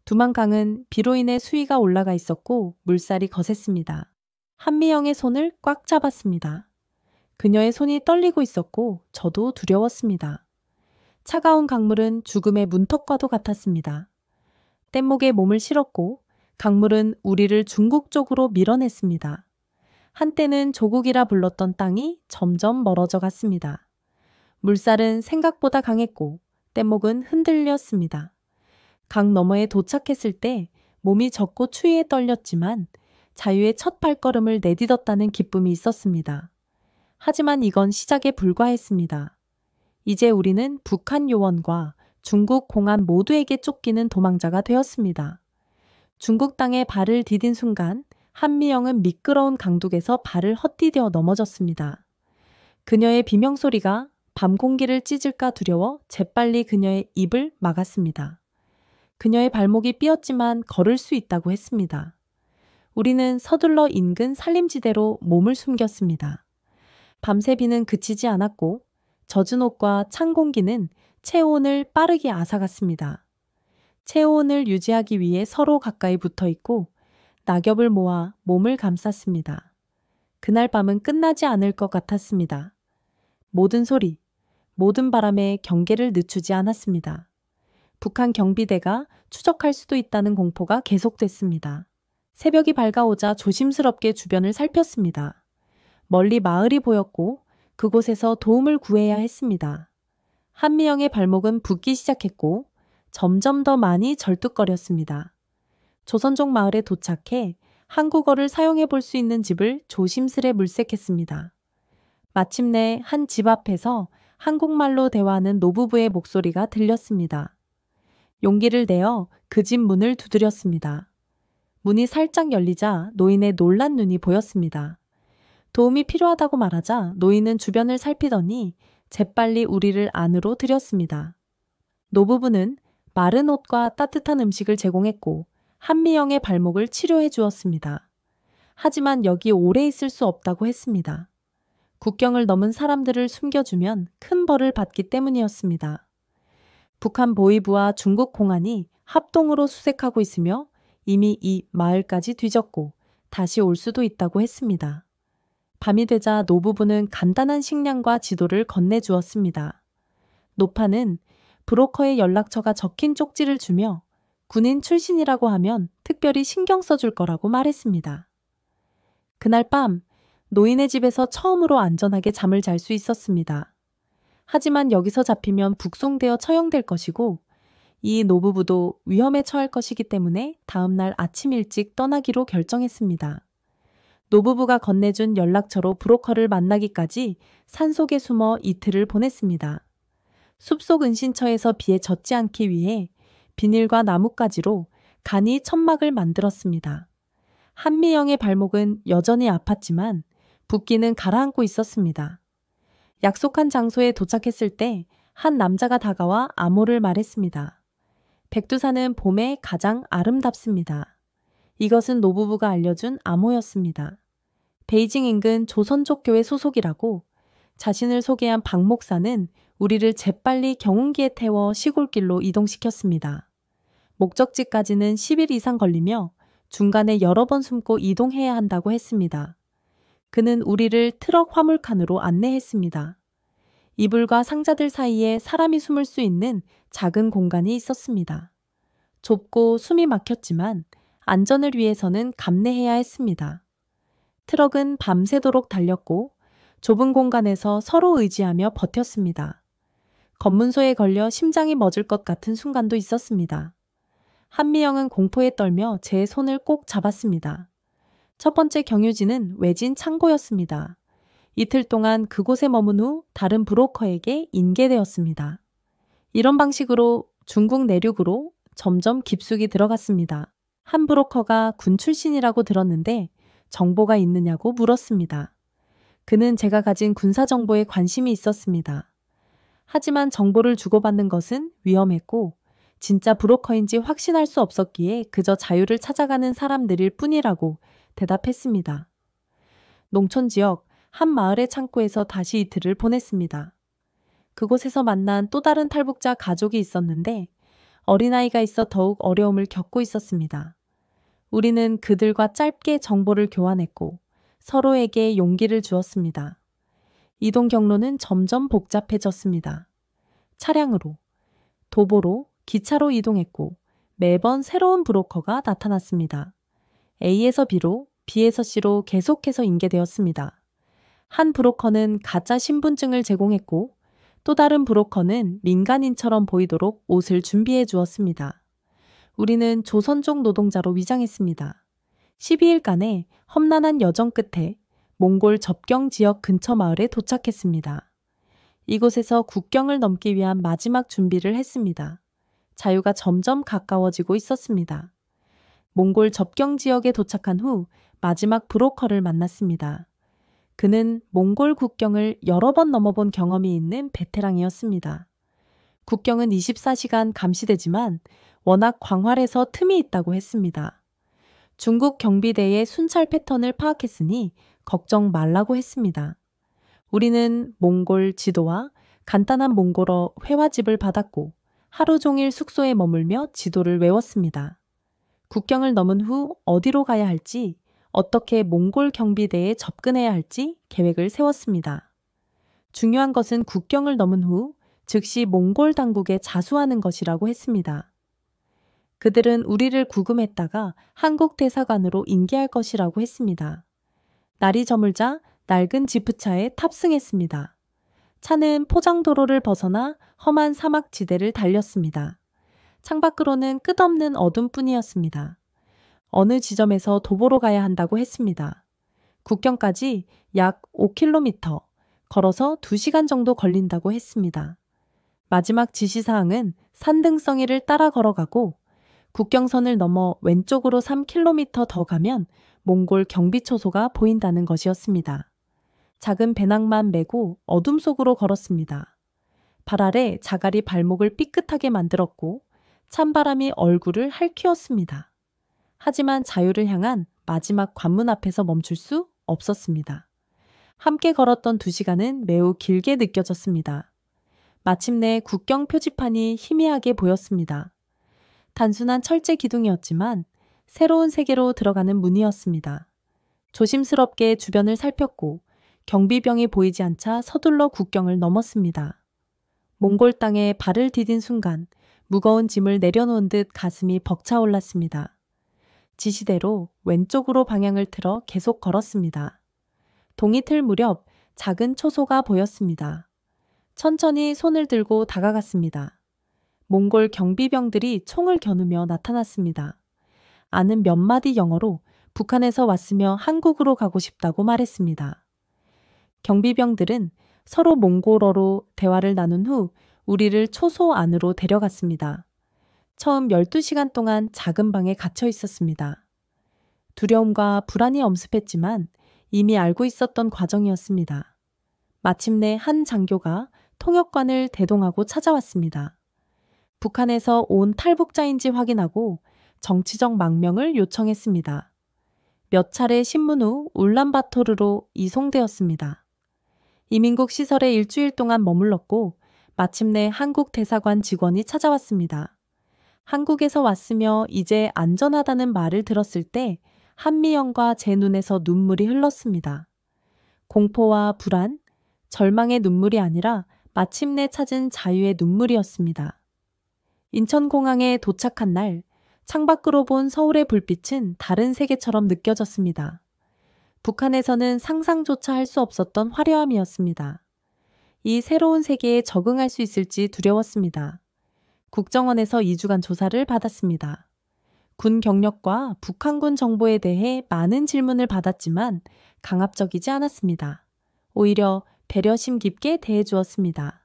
두만강은 비로 인해 수위가 올라가 있었고 물살이 거셌습니다. 한미영의 손을 꽉 잡았습니다. 그녀의 손이 떨리고 있었고 저도 두려웠습니다. 차가운 강물은 죽음의 문턱과도 같았습니다. 뗏목에 몸을 실었고 강물은 우리를 중국 쪽으로 밀어냈습니다. 한때는 조국이라 불렀던 땅이 점점 멀어져 갔습니다. 물살은 생각보다 강했고 뗏목은 흔들렸습니다. 강 너머에 도착했을 때 몸이 젖고 추위에 떨렸지만 자유의 첫 발걸음을 내딛었다는 기쁨이 있었습니다. 하지만 이건 시작에 불과했습니다. 이제 우리는 북한 요원과 중국 공안 모두에게 쫓기는 도망자가 되었습니다. 중국 땅에 발을 디딘 순간 한미영은 미끄러운 강둑에서 발을 헛디뎌 넘어졌습니다. 그녀의 비명소리가 밤 공기를 찢을까 두려워 재빨리 그녀의 입을 막았습니다. 그녀의 발목이 삐었지만 걸을 수 있다고 했습니다. 우리는 서둘러 인근 산림지대로 몸을 숨겼습니다. 밤새 비는 그치지 않았고 젖은 옷과 찬 공기는 체온을 빠르게 앗아갔습니다. 체온을 유지하기 위해 서로 가까이 붙어 있고 낙엽을 모아 몸을 감쌌습니다. 그날 밤은 끝나지 않을 것 같았습니다. 모든 소리, 모든 바람에 경계를 늦추지 않았습니다. 북한 경비대가 추적할 수도 있다는 공포가 계속됐습니다. 새벽이 밝아오자 조심스럽게 주변을 살폈습니다. 멀리 마을이 보였고 그곳에서 도움을 구해야 했습니다. 한미영의 발목은 붓기 시작했고 점점 더 많이 절뚝거렸습니다. 조선족 마을에 도착해 한국어를 사용해 볼 수 있는 집을 조심스레 물색했습니다. 마침내 한 집 앞에서 한국말로 대화하는 노부부의 목소리가 들렸습니다. 용기를 내어 그 집 문을 두드렸습니다. 문이 살짝 열리자 노인의 놀란 눈이 보였습니다. 도움이 필요하다고 말하자 노인은 주변을 살피더니 재빨리 우리를 안으로 들였습니다. 노부부는 마른 옷과 따뜻한 음식을 제공했고 한미영의 발목을 치료해 주었습니다. 하지만 여기 오래 있을 수 없다고 했습니다. 국경을 넘은 사람들을 숨겨주면 큰 벌을 받기 때문이었습니다. 북한 보위부와 중국 공안이 합동으로 수색하고 있으며 이미 이 마을까지 뒤졌고 다시 올 수도 있다고 했습니다. 밤이 되자 노부부는 간단한 식량과 지도를 건네주었습니다. 노파는 브로커의 연락처가 적힌 쪽지를 주며 군인 출신이라고 하면 특별히 신경 써줄 거라고 말했습니다. 그날 밤 노인의 집에서 처음으로 안전하게 잠을 잘 수 있었습니다. 하지만 여기서 잡히면 북송되어 처형될 것이고 이 노부부도 위험에 처할 것이기 때문에 다음날 아침 일찍 떠나기로 결정했습니다. 노부부가 건네준 연락처로 브로커를 만나기까지 산속에 숨어 이틀을 보냈습니다. 숲속 은신처에서 비에 젖지 않기 위해 비닐과 나뭇가지로 간이 천막을 만들었습니다. 한미영의 발목은 여전히 아팠지만 붓기는 가라앉고 있었습니다. 약속한 장소에 도착했을 때 한 남자가 다가와 암호를 말했습니다. 백두산은 봄에 가장 아름답습니다. 이것은 노부부가 알려준 암호였습니다. 베이징 인근 조선족 교회 소속이라고 자신을 소개한 박 목사는 우리를 재빨리 경운기에 태워 시골길로 이동시켰습니다. 목적지까지는 10일 이상 걸리며 중간에 여러 번 숨고 이동해야 한다고 했습니다. 그는 우리를 트럭 화물칸으로 안내했습니다. 이불과 상자들 사이에 사람이 숨을 수 있는 작은 공간이 있었습니다. 좁고 숨이 막혔지만 안전을 위해서는 감내해야 했습니다. 트럭은 밤새도록 달렸고 좁은 공간에서 서로 의지하며 버텼습니다. 검문소에 걸려 심장이 멎을 것 같은 순간도 있었습니다. 한미영은 공포에 떨며 제 손을 꼭 잡았습니다. 첫 번째 경유지는 외진 창고였습니다. 이틀 동안 그곳에 머문 후 다른 브로커에게 인계되었습니다. 이런 방식으로 중국 내륙으로 점점 깊숙이 들어갔습니다. 한 브로커가 군 출신이라고 들었는데 정보가 있느냐고 물었습니다. 그는 제가 가진 군사 정보에 관심이 있었습니다. 하지만 정보를 주고받는 것은 위험했고 진짜 브로커인지 확신할 수 없었기에 그저 자유를 찾아가는 사람들일 뿐이라고 대답했습니다. 농촌 지역 한 마을의 창고에서 다시 이틀을 보냈습니다. 그곳에서 만난 또 다른 탈북자 가족이 있었는데 어린아이가 있어 더욱 어려움을 겪고 있었습니다. 우리는 그들과 짧게 정보를 교환했고 서로에게 용기를 주었습니다. 이동 경로는 점점 복잡해졌습니다. 차량으로, 도보로, 기차로 이동했고 매번 새로운 브로커가 나타났습니다. A에서 B로, B에서 C로 계속해서 인계되었습니다. 한 브로커는 가짜 신분증을 제공했고 또 다른 브로커는 민간인처럼 보이도록 옷을 준비해 주었습니다. 우리는 조선족 노동자로 위장했습니다. 12일간의 험난한 여정 끝에 몽골 접경 지역 근처 마을에 도착했습니다. 이곳에서 국경을 넘기 위한 마지막 준비를 했습니다. 자유가 점점 가까워지고 있었습니다. 몽골 접경 지역에 도착한 후 마지막 브로커를 만났습니다. 그는 몽골 국경을 여러 번 넘어본 경험이 있는 베테랑이었습니다. 국경은 24시간 감시되지만 워낙 광활해서 틈이 있다고 했습니다. 중국 경비대의 순찰 패턴을 파악했으니 걱정 말라고 했습니다. 우리는 몽골 지도와 간단한 몽골어 회화집을 받았고 하루 종일 숙소에 머물며 지도를 외웠습니다. 국경을 넘은 후 어디로 가야 할지, 어떻게 몽골 경비대에 접근해야 할지 계획을 세웠습니다. 중요한 것은 국경을 넘은 후 즉시 몽골 당국에 자수하는 것이라고 했습니다. 그들은 우리를 구금했다가 한국 대사관으로 인계할 것이라고 했습니다. 날이 저물자 낡은 지프차에 탑승했습니다. 차는 포장도로를 벗어나 험한 사막지대를 달렸습니다. 창밖으로는 끝없는 어둠뿐이었습니다. 어느 지점에서 도보로 가야 한다고 했습니다. 국경까지 약 5km, 걸어서 2시간 정도 걸린다고 했습니다. 마지막 지시사항은 산등성이를 따라 걸어가고 국경선을 넘어 왼쪽으로 3km 더 가면 몽골 경비초소가 보인다는 것이었습니다. 작은 배낭만 메고 어둠 속으로 걸었습니다. 발 아래 자갈이 발목을 삐끗하게 만들었고 찬바람이 얼굴을 할퀴었습니다. 하지만 자유를 향한 마지막 관문 앞에서 멈출 수 없었습니다. 함께 걸었던 2시간은 매우 길게 느껴졌습니다. 마침내 국경 표지판이 희미하게 보였습니다. 단순한 철제 기둥이었지만 새로운 세계로 들어가는 문이었습니다. 조심스럽게 주변을 살폈고 경비병이 보이지 않자 서둘러 국경을 넘었습니다. 몽골 땅에 발을 디딘 순간 무거운 짐을 내려놓은 듯 가슴이 벅차올랐습니다. 지시대로 왼쪽으로 방향을 틀어 계속 걸었습니다. 동이 틀 무렵 작은 초소가 보였습니다. 천천히 손을 들고 다가갔습니다. 몽골 경비병들이 총을 겨누며 나타났습니다. 아는 몇 마디 영어로 북한에서 왔으며 한국으로 가고 싶다고 말했습니다. 경비병들은 서로 몽골어로 대화를 나눈 후 우리를 초소 안으로 데려갔습니다. 처음 12시간 동안 작은 방에 갇혀 있었습니다. 두려움과 불안이 엄습했지만 이미 알고 있었던 과정이었습니다. 마침내 한 장교가 통역관을 대동하고 찾아왔습니다. 북한에서 온 탈북자인지 확인하고 정치적 망명을 요청했습니다. 몇 차례 신문 후 울란바토르로 이송되었습니다. 이민국 시설에 일주일 동안 머물렀고 마침내 한국 대사관 직원이 찾아왔습니다. 한국에서 왔으며 이제 안전하다는 말을 들었을 때 한미영과 제 눈에서 눈물이 흘렀습니다. 공포와 불안, 절망의 눈물이 아니라 마침내 찾은 자유의 눈물이었습니다. 인천공항에 도착한 날 창밖으로 본 서울의 불빛은 다른 세계처럼 느껴졌습니다. 북한에서는 상상조차 할 수 없었던 화려함이었습니다. 이 새로운 세계에 적응할 수 있을지 두려웠습니다. 국정원에서 2주간 조사를 받았습니다. 군 경력과 북한군 정보에 대해 많은 질문을 받았지만 강압적이지 않았습니다. 오히려 배려심 깊게 대해주었습니다.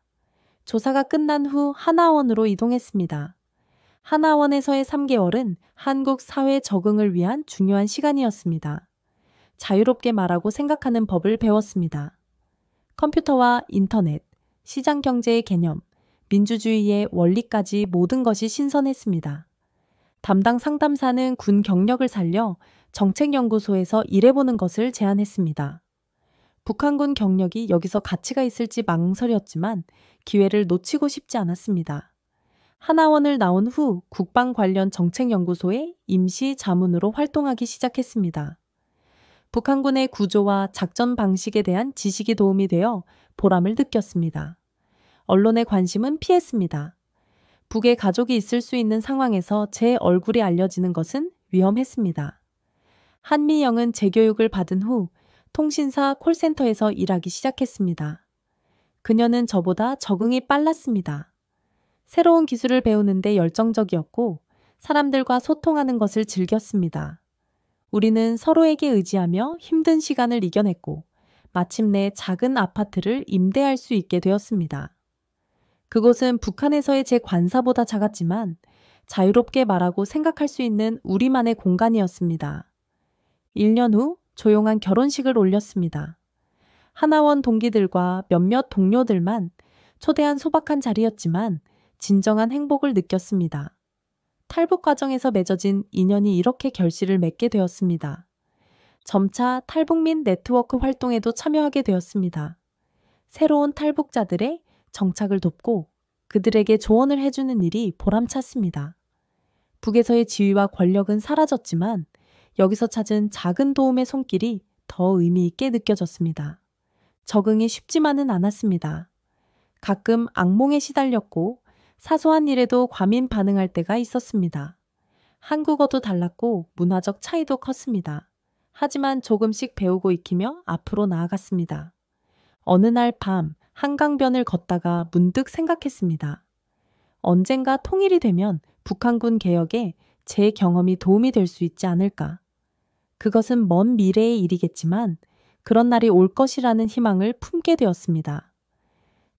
조사가 끝난 후 하나원으로 이동했습니다. 하나원에서의 3개월은 한국 사회 적응을 위한 중요한 시간이었습니다. 자유롭게 말하고 생각하는 법을 배웠습니다. 컴퓨터와 인터넷, 시장 경제의 개념, 민주주의의 원리까지 모든 것이 신선했습니다. 담당 상담사는 군 경력을 살려 정책연구소에서 일해보는 것을 제안했습니다. 북한군 경력이 여기서 가치가 있을지 망설였지만 기회를 놓치고 싶지 않았습니다. 하나원을 나온 후 국방 관련 정책연구소의 임시 자문으로 활동하기 시작했습니다. 북한군의 구조와 작전 방식에 대한 지식이 도움이 되어 보람을 느꼈습니다. 언론의 관심은 피했습니다. 북에 가족이 있을 수 있는 상황에서 제 얼굴이 알려지는 것은 위험했습니다. 한미영은 재교육을 받은 후 통신사 콜센터에서 일하기 시작했습니다. 그녀는 저보다 적응이 빨랐습니다. 새로운 기술을 배우는데 열정적이었고 사람들과 소통하는 것을 즐겼습니다. 우리는 서로에게 의지하며 힘든 시간을 이겨냈고 마침내 작은 아파트를 임대할 수 있게 되었습니다. 그곳은 북한에서의 제 관사보다 작았지만 자유롭게 말하고 생각할 수 있는 우리만의 공간이었습니다. 1년 후 조용한 결혼식을 올렸습니다. 하나원 동기들과 몇몇 동료들만 초대한 소박한 자리였지만 진정한 행복을 느꼈습니다. 탈북 과정에서 맺어진 인연이 이렇게 결실을 맺게 되었습니다. 점차 탈북민 네트워크 활동에도 참여하게 되었습니다. 새로운 탈북자들의 정착을 돕고 그들에게 조언을 해주는 일이 보람찼습니다. 북에서의 지위와 권력은 사라졌지만 여기서 찾은 작은 도움의 손길이 더 의미 있게 느껴졌습니다. 적응이 쉽지만은 않았습니다. 가끔 악몽에 시달렸고 사소한 일에도 과민 반응할 때가 있었습니다. 한국어도 달랐고 문화적 차이도 컸습니다. 하지만 조금씩 배우고 익히며 앞으로 나아갔습니다. 어느 날 밤 한강변을 걷다가 문득 생각했습니다. 언젠가 통일이 되면 북한군 개혁에 제 경험이 도움이 될 수 있지 않을까. 그것은 먼 미래의 일이겠지만 그런 날이 올 것이라는 희망을 품게 되었습니다.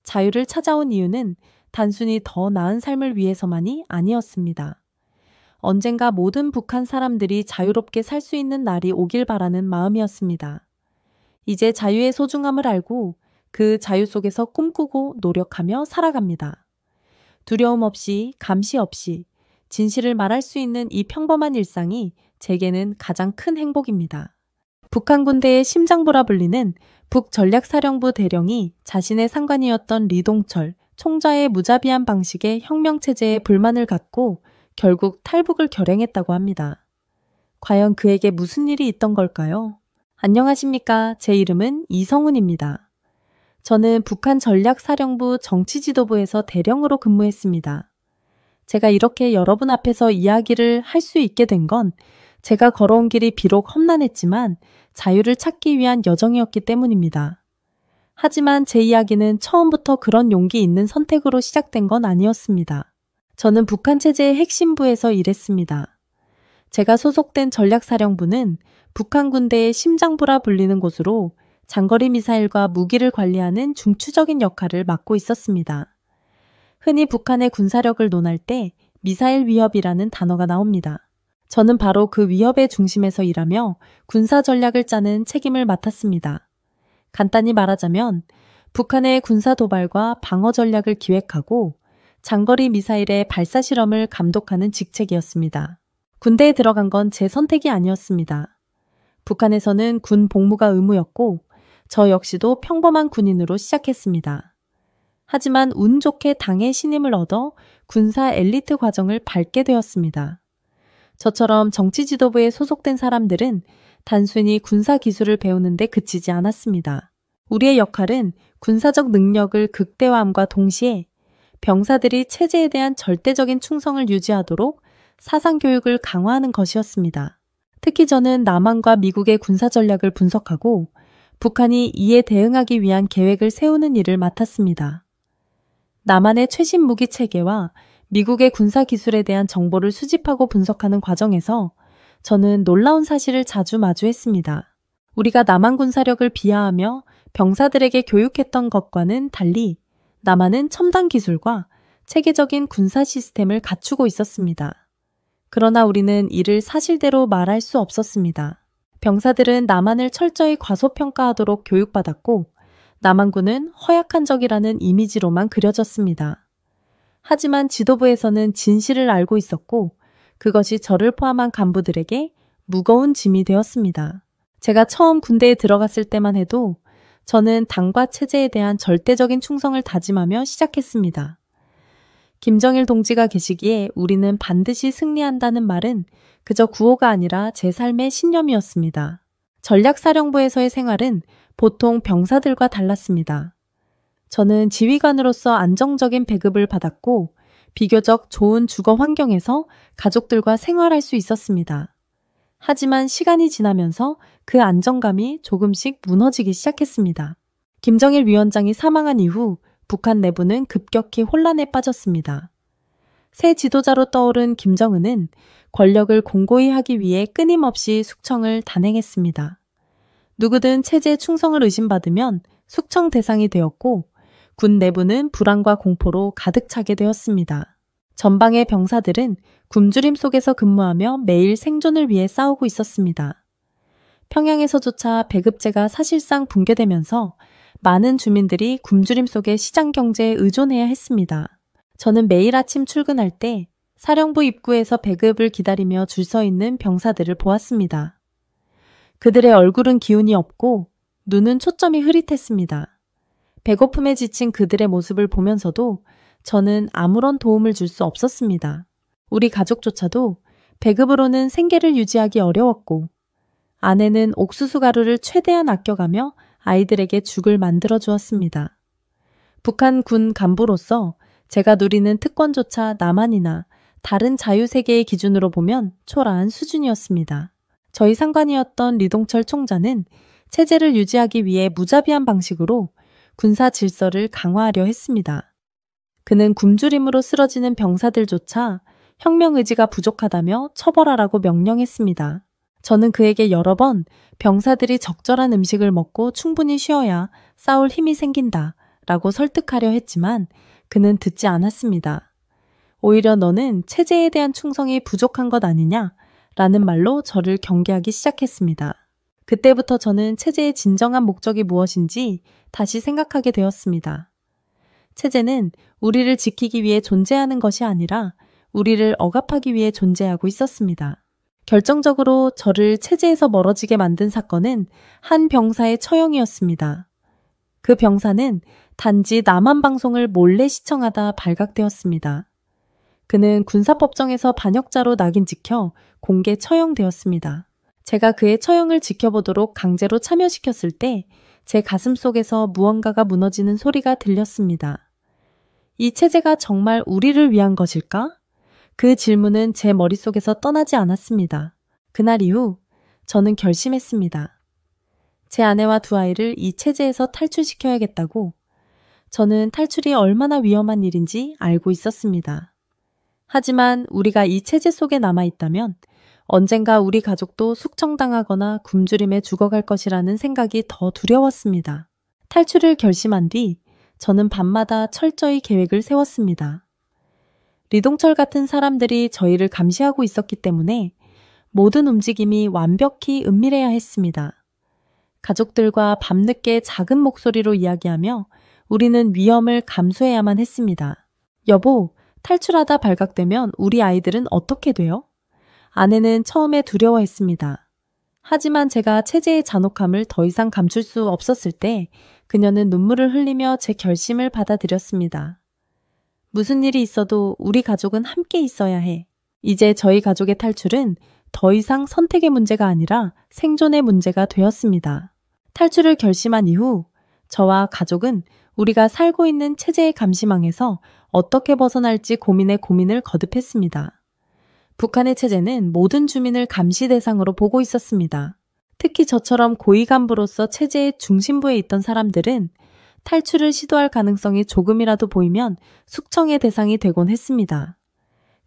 자유를 찾아온 이유는 단순히 더 나은 삶을 위해서만이 아니었습니다. 언젠가 모든 북한 사람들이 자유롭게 살 수 있는 날이 오길 바라는 마음이었습니다. 이제 자유의 소중함을 알고 그 자유 속에서 꿈꾸고 노력하며 살아갑니다. 두려움 없이, 감시 없이 진실을 말할 수 있는 이 평범한 일상이 제게는 가장 큰 행복입니다. 북한 군대의 심장부라 불리는 북전략사령부 대령이 자신의 상관이었던 리동철 총자의 무자비한 방식의 혁명체제에 불만을 갖고 결국 탈북을 결행했다고 합니다. 과연 그에게 무슨 일이 있던 걸까요? 안녕하십니까. 제 이름은 이성훈입니다. 저는 북한 전략사령부 정치지도부에서 대령으로 근무했습니다. 제가 이렇게 여러분 앞에서 이야기를 할 수 있게 된 건 제가 걸어온 길이 비록 험난했지만 자유를 찾기 위한 여정이었기 때문입니다. 하지만 제 이야기는 처음부터 그런 용기 있는 선택으로 시작된 건 아니었습니다. 저는 북한 체제의 핵심부에서 일했습니다. 제가 소속된 전략사령부는 북한 군대의 심장부라 불리는 곳으로 장거리 미사일과 무기를 관리하는 중추적인 역할을 맡고 있었습니다. 흔히 북한의 군사력을 논할 때 미사일 위협이라는 단어가 나옵니다. 저는 바로 그 위협의 중심에서 일하며 군사 전략을 짜는 책임을 맡았습니다. 간단히 말하자면 북한의 군사 도발과 방어 전략을 기획하고 장거리 미사일의 발사 실험을 감독하는 직책이었습니다. 군대에 들어간 건 제 선택이 아니었습니다. 북한에서는 군 복무가 의무였고 저 역시도 평범한 군인으로 시작했습니다. 하지만 운 좋게 당의 신임을 얻어 군사 엘리트 과정을 밟게 되었습니다. 저처럼 정치지도부에 소속된 사람들은 단순히 군사 기술을 배우는 데 그치지 않았습니다. 우리의 역할은 군사적 능력을 극대화함과 동시에 병사들이 체제에 대한 절대적인 충성을 유지하도록 사상교육을 강화하는 것이었습니다. 특히 저는 남한과 미국의 군사 전략을 분석하고 북한이 이에 대응하기 위한 계획을 세우는 일을 맡았습니다. 남한의 최신 무기 체계와 미국의 군사 기술에 대한 정보를 수집하고 분석하는 과정에서 저는 놀라운 사실을 자주 마주했습니다. 우리가 남한 군사력을 비하하며 병사들에게 교육했던 것과는 달리 남한은 첨단 기술과 체계적인 군사 시스템을 갖추고 있었습니다. 그러나 우리는 이를 사실대로 말할 수 없었습니다. 병사들은 남한을 철저히 과소평가하도록 교육받았고 남한군은 허약한 적이라는 이미지로만 그려졌습니다. 하지만 지도부에서는 진실을 알고 있었고 그것이 저를 포함한 간부들에게 무거운 짐이 되었습니다. 제가 처음 군대에 들어갔을 때만 해도 저는 당과 체제에 대한 절대적인 충성을 다짐하며 시작했습니다. 김정일 동지가 계시기에 우리는 반드시 승리한다는 말은 그저 구호가 아니라 제 삶의 신념이었습니다. 전략사령부에서의 생활은 보통 병사들과 달랐습니다. 저는 지휘관으로서 안정적인 배급을 받았고 비교적 좋은 주거 환경에서 가족들과 생활할 수 있었습니다. 하지만 시간이 지나면서 그 안정감이 조금씩 무너지기 시작했습니다. 김정일 위원장이 사망한 이후 북한 내부는 급격히 혼란에 빠졌습니다. 새 지도자로 떠오른 김정은은 권력을 공고히 하기 위해 끊임없이 숙청을 단행했습니다. 누구든 체제 충성을 의심받으면 숙청 대상이 되었고 군 내부는 불안과 공포로 가득 차게 되었습니다. 전방의 병사들은 굶주림 속에서 근무하며 매일 생존을 위해 싸우고 있었습니다. 평양에서조차 배급제가 사실상 붕괴되면서 많은 주민들이 굶주림 속의 시장 경제에 의존해야 했습니다. 저는 매일 아침 출근할 때 사령부 입구에서 배급을 기다리며 줄 서 있는 병사들을 보았습니다. 그들의 얼굴은 기운이 없고 눈은 초점이 흐릿했습니다. 배고픔에 지친 그들의 모습을 보면서도 저는 아무런 도움을 줄 수 없었습니다. 우리 가족조차도 배급으로는 생계를 유지하기 어려웠고 아내는 옥수수 가루를 최대한 아껴가며 아이들에게 죽을 만들어 주었습니다. 북한 군 간부로서 제가 누리는 특권조차 남한이나 다른 자유세계의 기준으로 보면 초라한 수준이었습니다. 저희 상관이었던 리동철 총자는 체제를 유지하기 위해 무자비한 방식으로 군사 질서를 강화하려 했습니다. 그는 굶주림으로 쓰러지는 병사들조차 혁명 의지가 부족하다며 처벌하라고 명령했습니다. 저는 그에게 여러 번 병사들이 적절한 음식을 먹고 충분히 쉬어야 싸울 힘이 생긴다 라고 설득하려 했지만 그는 듣지 않았습니다. 오히려 너는 체제에 대한 충성이 부족한 것 아니냐 라는 말로 저를 경계하기 시작했습니다. 그때부터 저는 체제의 진정한 목적이 무엇인지 다시 생각하게 되었습니다. 체제는 우리를 지키기 위해 존재하는 것이 아니라 우리를 억압하기 위해 존재하고 있었습니다. 결정적으로 저를 체제에서 멀어지게 만든 사건은 한 병사의 처형이었습니다. 그 병사는 단지 남한 방송을 몰래 시청하다 발각되었습니다. 그는 군사법정에서 반역자로 낙인 찍혀 공개 처형되었습니다. 제가 그의 처형을 지켜보도록 강제로 참여시켰을 때 제 가슴 속에서 무언가가 무너지는 소리가 들렸습니다. 이 체제가 정말 우리를 위한 것일까? 그 질문은 제 머릿속에서 떠나지 않았습니다. 그날 이후 저는 결심했습니다. 제 아내와 두 아이를 이 체제에서 탈출시켜야겠다고. 저는 탈출이 얼마나 위험한 일인지 알고 있었습니다. 하지만 우리가 이 체제 속에 남아있다면 언젠가 우리 가족도 숙청당하거나 굶주림에 죽어갈 것이라는 생각이 더 두려웠습니다. 탈출을 결심한 뒤 저는 밤마다 철저히 계획을 세웠습니다. 리동철 같은 사람들이 저희를 감시하고 있었기 때문에 모든 움직임이 완벽히 은밀해야 했습니다. 가족들과 밤늦게 작은 목소리로 이야기하며 우리는 위험을 감수해야만 했습니다. 여보, 탈출하다 발각되면 우리 아이들은 어떻게 돼요? 아내는 처음에 두려워했습니다. 하지만 제가 체제의 잔혹함을 더 이상 감출 수 없었을 때 그녀는 눈물을 흘리며 제 결심을 받아들였습니다. 무슨 일이 있어도 우리 가족은 함께 있어야 해. 이제 저희 가족의 탈출은 더 이상 선택의 문제가 아니라 생존의 문제가 되었습니다. 탈출을 결심한 이후 저와 가족은 우리가 살고 있는 체제의 감시망에서 어떻게 벗어날지 고민에 고민을 거듭했습니다. 북한의 체제는 모든 주민을 감시 대상으로 보고 있었습니다. 특히 저처럼 고위 간부로서 체제의 중심부에 있던 사람들은 탈출을 시도할 가능성이 조금이라도 보이면 숙청의 대상이 되곤 했습니다.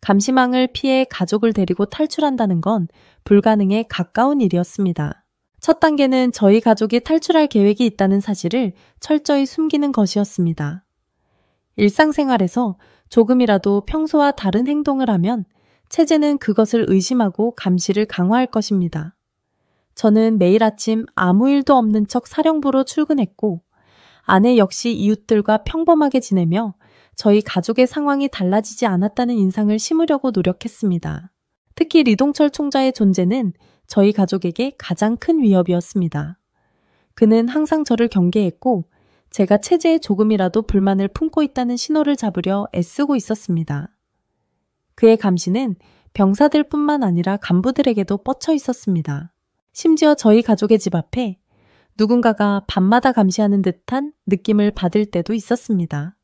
감시망을 피해 가족을 데리고 탈출한다는 건 불가능에 가까운 일이었습니다. 첫 단계는 저희 가족이 탈출할 계획이 있다는 사실을 철저히 숨기는 것이었습니다. 일상생활에서 조금이라도 평소와 다른 행동을 하면 체제는 그것을 의심하고 감시를 강화할 것입니다. 저는 매일 아침 아무 일도 없는 척 사령부로 출근했고 아내 역시 이웃들과 평범하게 지내며 저희 가족의 상황이 달라지지 않았다는 인상을 심으려고 노력했습니다. 특히 리동철 총자의 존재는 저희 가족에게 가장 큰 위협이었습니다. 그는 항상 저를 경계했고 제가 체제에 조금이라도 불만을 품고 있다는 신호를 잡으려 애쓰고 있었습니다. 그의 감시는 병사들뿐만 아니라 간부들에게도 뻗쳐 있었습니다. 심지어 저희 가족의 집 앞에 누군가가 밤마다 감시하는 듯한 느낌을 받을 때도 있었습니다.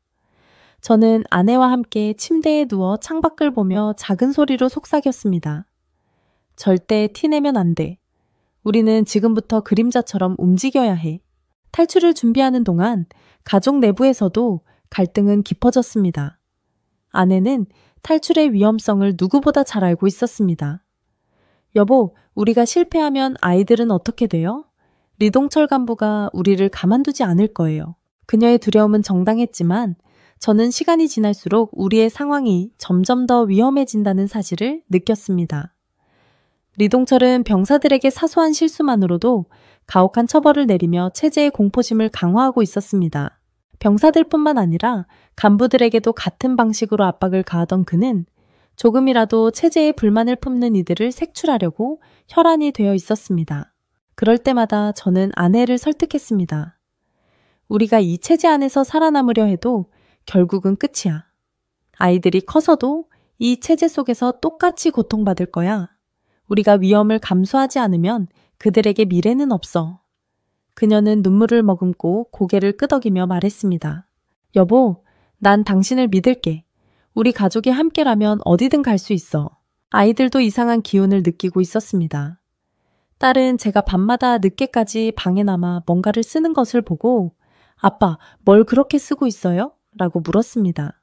저는 아내와 함께 침대에 누워 창밖을 보며 작은 소리로 속삭였습니다. 절대 티내면 안 돼. 우리는 지금부터 그림자처럼 움직여야 해. 탈출을 준비하는 동안 가족 내부에서도 갈등은 깊어졌습니다. 아내는 탈출의 위험성을 누구보다 잘 알고 있었습니다. 여보, 우리가 실패하면 아이들은 어떻게 돼요? 리동철 간부가 우리를 가만두지 않을 거예요. 그녀의 두려움은 정당했지만 저는 시간이 지날수록 우리의 상황이 점점 더 위험해진다는 사실을 느꼈습니다. 리동철은 병사들에게 사소한 실수만으로도 가혹한 처벌을 내리며 체제의 공포심을 강화하고 있었습니다. 병사들뿐만 아니라 간부들에게도 같은 방식으로 압박을 가하던 그는 조금이라도 체제에 불만을 품는 이들을 색출하려고 혈안이 되어 있었습니다. 그럴 때마다 저는 아내를 설득했습니다. 우리가 이 체제 안에서 살아남으려 해도 결국은 끝이야. 아이들이 커서도 이 체제 속에서 똑같이 고통받을 거야. 우리가 위험을 감수하지 않으면 그들에게 미래는 없어. 그녀는 눈물을 머금고 고개를 끄덕이며 말했습니다. 여보, 난 당신을 믿을게. 우리 가족이 함께라면 어디든 갈 수 있어. 아이들도 이상한 기운을 느끼고 있었습니다. 딸은 제가 밤마다 늦게까지 방에 남아 뭔가를 쓰는 것을 보고 아빠, 뭘 그렇게 쓰고 있어요? 라고 물었습니다.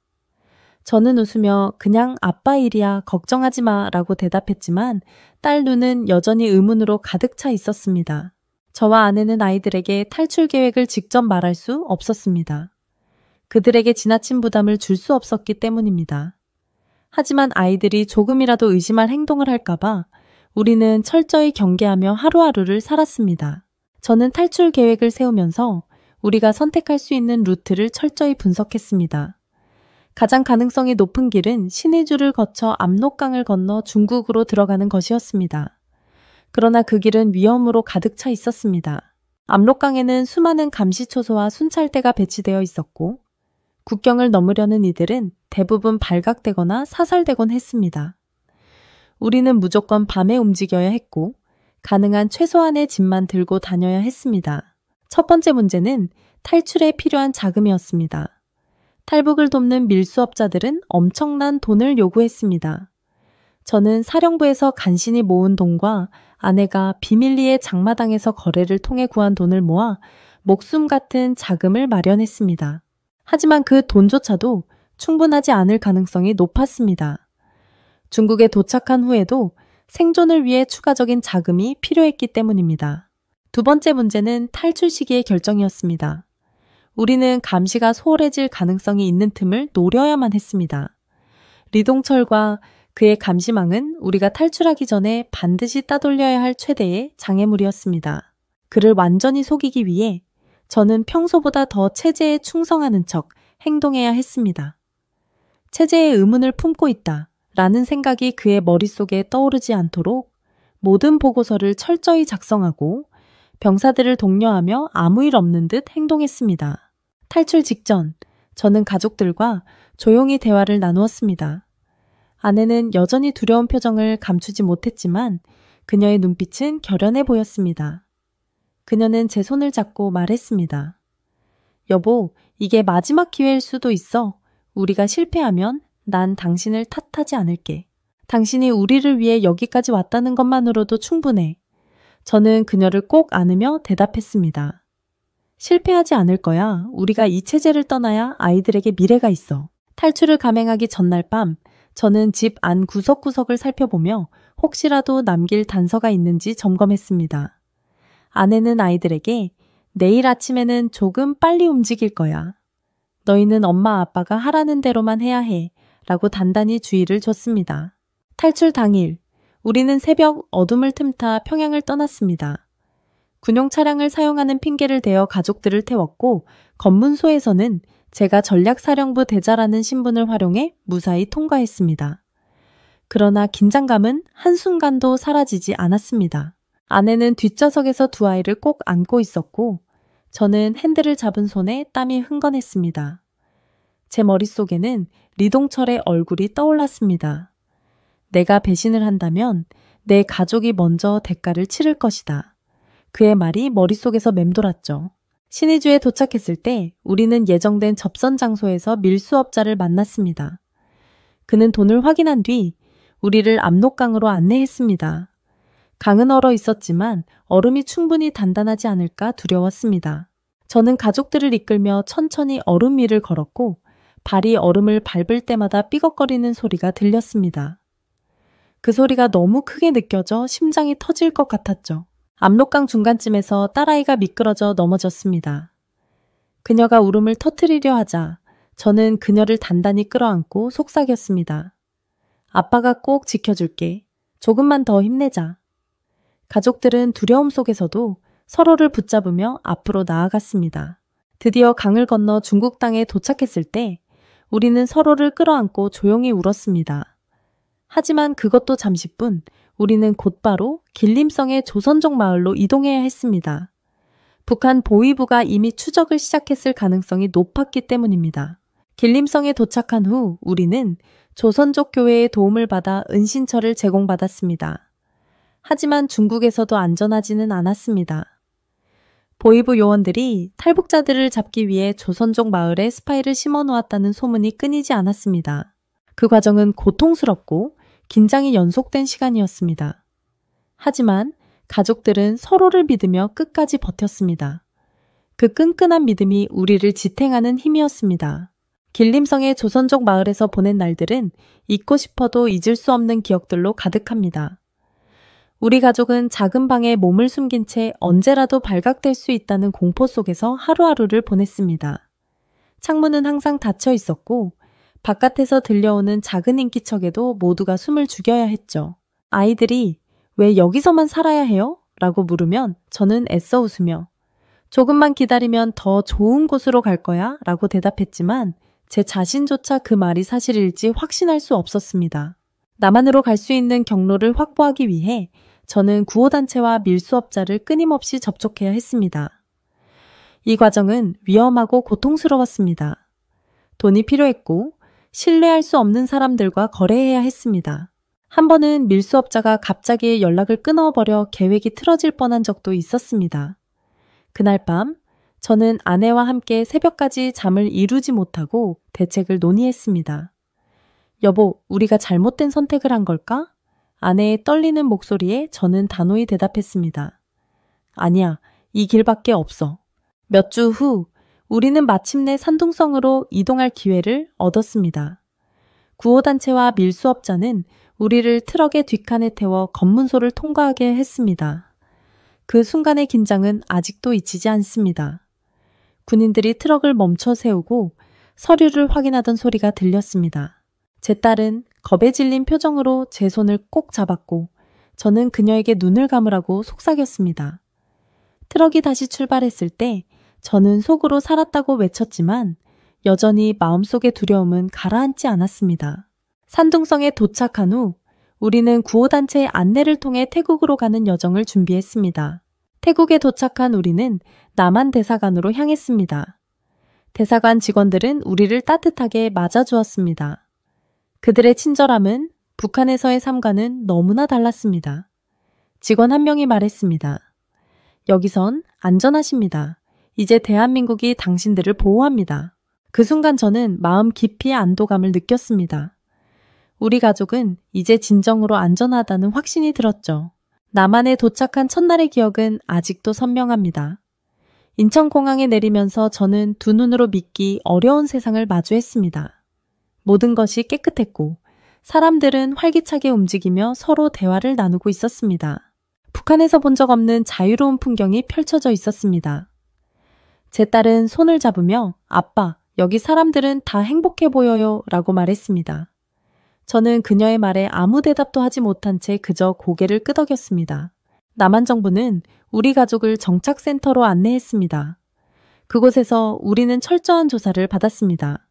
저는 웃으며 그냥 아빠 일이야 걱정하지 마 라고 대답했지만 딸 눈은 여전히 의문으로 가득 차 있었습니다. 저와 아내는 아이들에게 탈출 계획을 직접 말할 수 없었습니다. 그들에게 지나친 부담을 줄 수 없었기 때문입니다. 하지만 아이들이 조금이라도 의심할 행동을 할까봐 우리는 철저히 경계하며 하루하루를 살았습니다. 저는 탈출 계획을 세우면서 우리가 선택할 수 있는 루트를 철저히 분석했습니다. 가장 가능성이 높은 길은 신의주를 거쳐 압록강을 건너 중국으로 들어가는 것이었습니다. 그러나 그 길은 위험으로 가득 차 있었습니다. 압록강에는 수많은 감시초소와 순찰대가 배치되어 있었고 국경을 넘으려는 이들은 대부분 발각되거나 사살되곤 했습니다. 우리는 무조건 밤에 움직여야 했고 가능한 최소한의 짐만 들고 다녀야 했습니다. 첫 번째 문제는 탈출에 필요한 자금이었습니다. 탈북을 돕는 밀수업자들은 엄청난 돈을 요구했습니다. 저는 사령부에서 간신히 모은 돈과 아내가 비밀리에 장마당에서 거래를 통해 구한 돈을 모아 목숨 같은 자금을 마련했습니다. 하지만 그 돈조차도 충분하지 않을 가능성이 높았습니다. 중국에 도착한 후에도 생존을 위해 추가적인 자금이 필요했기 때문입니다. 두 번째 문제는 탈출 시기의 결정이었습니다. 우리는 감시가 소홀해질 가능성이 있는 틈을 노려야만 했습니다. 리동철과 그의 감시망은 우리가 탈출하기 전에 반드시 따돌려야 할 최대의 장애물이었습니다. 그를 완전히 속이기 위해 저는 평소보다 더 체제에 충성하는 척 행동해야 했습니다. 체제에 의문을 품고 있다 라는 생각이 그의 머릿속에 떠오르지 않도록 모든 보고서를 철저히 작성하고 병사들을 독려하며 아무 일 없는 듯 행동했습니다. 탈출 직전, 저는 가족들과 조용히 대화를 나누었습니다. 아내는 여전히 두려운 표정을 감추지 못했지만 그녀의 눈빛은 결연해 보였습니다. 그녀는 제 손을 잡고 말했습니다. 여보, 이게 마지막 기회일 수도 있어. 우리가 실패하면 난 당신을 탓하지 않을게. 당신이 우리를 위해 여기까지 왔다는 것만으로도 충분해. 저는 그녀를 꼭 안으며 대답했습니다. 실패하지 않을 거야. 우리가 이 체제를 떠나야 아이들에게 미래가 있어. 탈출을 감행하기 전날 밤, 저는 집 안 구석구석을 살펴보며 혹시라도 남길 단서가 있는지 점검했습니다. 아내는 아이들에게 내일 아침에는 조금 빨리 움직일 거야. 너희는 엄마 아빠가 하라는 대로만 해야 해. 라고 단단히 주의를 줬습니다. 탈출 당일, 우리는 새벽 어둠을 틈타 평양을 떠났습니다. 군용 차량을 사용하는 핑계를 대어 가족들을 태웠고 검문소에서는 제가 전략사령부 대자라는 신분을 활용해 무사히 통과했습니다. 그러나 긴장감은 한순간도 사라지지 않았습니다. 아내는 뒷좌석에서 두 아이를 꼭 안고 있었고 저는 핸들을 잡은 손에 땀이 흥건했습니다. 제 머릿속에는 리동철의 얼굴이 떠올랐습니다. 내가 배신을 한다면 내 가족이 먼저 대가를 치를 것이다. 그의 말이 머릿속에서 맴돌았죠. 신의주에 도착했을 때 우리는 예정된 접선 장소에서 밀수업자를 만났습니다. 그는 돈을 확인한 뒤 우리를 압록강으로 안내했습니다. 강은 얼어 있었지만 얼음이 충분히 단단하지 않을까 두려웠습니다. 저는 가족들을 이끌며 천천히 얼음 위를 걸었고 발이 얼음을 밟을 때마다 삐걱거리는 소리가 들렸습니다. 그 소리가 너무 크게 느껴져 심장이 터질 것 같았죠. 압록강 중간쯤에서 딸아이가 미끄러져 넘어졌습니다. 그녀가 울음을 터뜨리려 하자 저는 그녀를 단단히 끌어안고 속삭였습니다. 아빠가 꼭 지켜줄게. 조금만 더 힘내자. 가족들은 두려움 속에서도 서로를 붙잡으며 앞으로 나아갔습니다. 드디어 강을 건너 중국 땅에 도착했을 때 우리는 서로를 끌어안고 조용히 울었습니다. 하지만 그것도 잠시뿐 우리는 곧바로 길림성의 조선족 마을로 이동해야 했습니다. 북한 보위부가 이미 추적을 시작했을 가능성이 높았기 때문입니다. 길림성에 도착한 후 우리는 조선족 교회의 도움을 받아 은신처를 제공받았습니다. 하지만 중국에서도 안전하지는 않았습니다. 보위부 요원들이 탈북자들을 잡기 위해 조선족 마을에 스파이를 심어놓았다는 소문이 끊이지 않았습니다. 그 과정은 고통스럽고 긴장이 연속된 시간이었습니다. 하지만 가족들은 서로를 믿으며 끝까지 버텼습니다. 그 끈끈한 믿음이 우리를 지탱하는 힘이었습니다. 길림성의 조선족 마을에서 보낸 날들은 잊고 싶어도 잊을 수 없는 기억들로 가득합니다. 우리 가족은 작은 방에 몸을 숨긴 채 언제라도 발각될 수 있다는 공포 속에서 하루하루를 보냈습니다. 창문은 항상 닫혀 있었고 바깥에서 들려오는 작은 인기척에도 모두가 숨을 죽여야 했죠. 아이들이 왜 여기서만 살아야 해요? 라고 물으면 저는 애써 웃으며 조금만 기다리면 더 좋은 곳으로 갈 거야 라고 대답했지만 제 자신조차 그 말이 사실일지 확신할 수 없었습니다. 남한으로 갈 수 있는 경로를 확보하기 위해 저는 구호단체와 밀수업자를 끊임없이 접촉해야 했습니다. 이 과정은 위험하고 고통스러웠습니다. 돈이 필요했고 신뢰할 수 없는 사람들과 거래해야 했습니다. 한 번은 밀수업자가 갑자기 연락을 끊어버려 계획이 틀어질 뻔한 적도 있었습니다. 그날 밤 저는 아내와 함께 새벽까지 잠을 이루지 못하고 대책을 논의했습니다. 여보, 우리가 잘못된 선택을 한 걸까? 아내의 떨리는 목소리에 저는 단호히 대답했습니다. 아니야, 이 길밖에 없어. 몇 주 후 우리는 마침내 산둥성으로 이동할 기회를 얻었습니다. 구호단체와 밀수업자는 우리를 트럭의 뒷칸에 태워 검문소를 통과하게 했습니다. 그 순간의 긴장은 아직도 잊히지 않습니다. 군인들이 트럭을 멈춰 세우고 서류를 확인하던 소리가 들렸습니다. 제 딸은 겁에 질린 표정으로 제 손을 꼭 잡았고 저는 그녀에게 눈을 감으라고 속삭였습니다. 트럭이 다시 출발했을 때 저는 속으로 살았다고 외쳤지만 여전히 마음속의 두려움은 가라앉지 않았습니다. 산둥성에 도착한 후 우리는 구호단체의 안내를 통해 태국으로 가는 여정을 준비했습니다. 태국에 도착한 우리는 남한 대사관으로 향했습니다. 대사관 직원들은 우리를 따뜻하게 맞아주었습니다. 그들의 친절함은 북한에서의 삶과는 너무나 달랐습니다. 직원 한 명이 말했습니다. 여기선 안전하십니다. 이제 대한민국이 당신들을 보호합니다. 그 순간 저는 마음 깊이 안도감을 느꼈습니다. 우리 가족은 이제 진정으로 안전하다는 확신이 들었죠. 남한에 도착한 첫날의 기억은 아직도 선명합니다. 인천공항에 내리면서 저는 두 눈으로 믿기 어려운 세상을 마주했습니다. 모든 것이 깨끗했고 사람들은 활기차게 움직이며 서로 대화를 나누고 있었습니다. 북한에서 본 적 없는 자유로운 풍경이 펼쳐져 있었습니다. 제 딸은 손을 잡으며 아빠, 여기 사람들은 다 행복해 보여요 라고 말했습니다. 저는 그녀의 말에 아무 대답도 하지 못한 채 그저 고개를 끄덕였습니다. 남한 정부는 우리 가족을 정착센터로 안내했습니다. 그곳에서 우리는 철저한 조사를 받았습니다.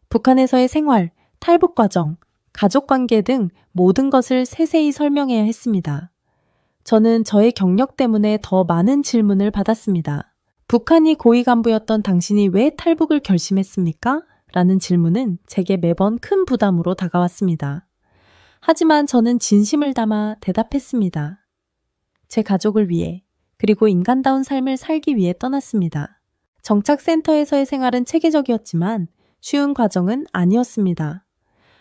북한에서의 생활, 탈북 과정, 가족관계 등 모든 것을 세세히 설명해야 했습니다. 저는 저의 경력 때문에 더 많은 질문을 받았습니다. 북한이 고위 간부였던 당신이 왜 탈북을 결심했습니까? 라는 질문은 제게 매번 큰 부담으로 다가왔습니다. 하지만 저는 진심을 담아 대답했습니다. 제 가족을 위해, 그리고 인간다운 삶을 살기 위해 떠났습니다. 정착센터에서의 생활은 체계적이었지만 쉬운 과정은 아니었습니다.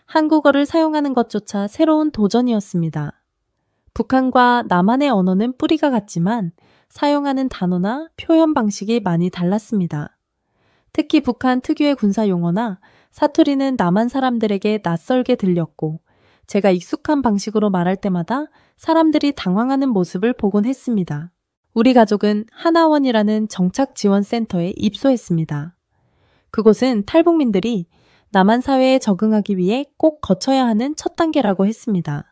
한국어를 사용하는 것조차 새로운 도전이었습니다. 북한과 남한의 언어는 뿌리가 같지만 사용하는 단어나 표현 방식이 많이 달랐습니다. 특히 북한 특유의 군사 용어나 사투리는 남한 사람들에게 낯설게 들렸고 제가 익숙한 방식으로 말할 때마다 사람들이 당황하는 모습을 보곤 했습니다. 우리 가족은 하나원이라는 정착지원센터에 입소했습니다. 그곳은 탈북민들이 남한 사회에 적응하기 위해 꼭 거쳐야 하는 첫 단계라고 했습니다.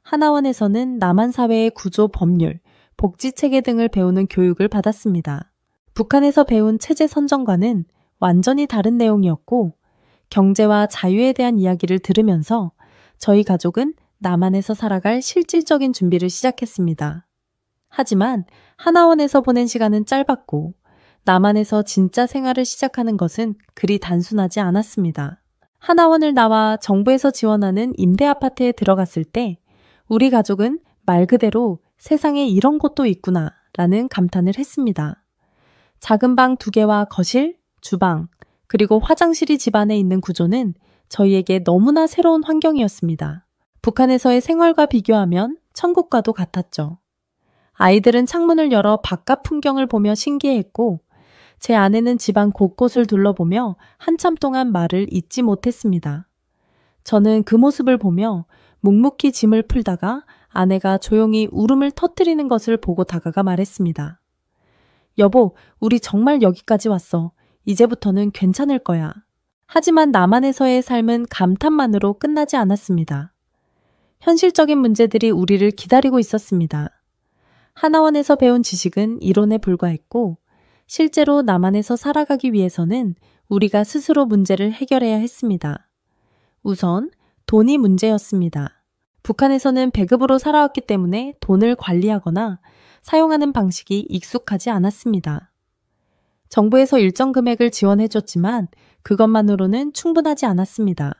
하나원에서는 남한 사회의 구조, 법률, 복지체계 등을 배우는 교육을 받았습니다. 북한에서 배운 체제 선정과는 완전히 다른 내용이었고 경제와 자유에 대한 이야기를 들으면서 저희 가족은 남한에서 살아갈 실질적인 준비를 시작했습니다. 하지만 하나원에서 보낸 시간은 짧았고 남한에서 진짜 생활을 시작하는 것은 그리 단순하지 않았습니다. 하나원을 나와 정부에서 지원하는 임대아파트에 들어갔을 때 우리 가족은 말 그대로 세상에 이런 곳도 있구나 라는 감탄을 했습니다. 작은 방 2개와 거실, 주방, 그리고 화장실이 집안에 있는 구조는 저희에게 너무나 새로운 환경이었습니다. 북한에서의 생활과 비교하면 천국과도 같았죠. 아이들은 창문을 열어 바깥 풍경을 보며 신기해했고 제 아내는 집안 곳곳을 둘러보며 한참 동안 말을 잇지 못했습니다. 저는 그 모습을 보며 묵묵히 짐을 풀다가 아내가 조용히 울음을 터뜨리는 것을 보고 다가가 말했습니다. 여보, 우리 정말 여기까지 왔어. 이제부터는 괜찮을 거야. 하지만 남한에서의 삶은 감탄만으로 끝나지 않았습니다. 현실적인 문제들이 우리를 기다리고 있었습니다. 하나원에서 배운 지식은 이론에 불과했고 실제로 남한에서 살아가기 위해서는 우리가 스스로 문제를 해결해야 했습니다. 우선 돈이 문제였습니다. 북한에서는 배급으로 살아왔기 때문에 돈을 관리하거나 사용하는 방식이 익숙하지 않았습니다. 정부에서 일정 금액을 지원해줬지만 그것만으로는 충분하지 않았습니다.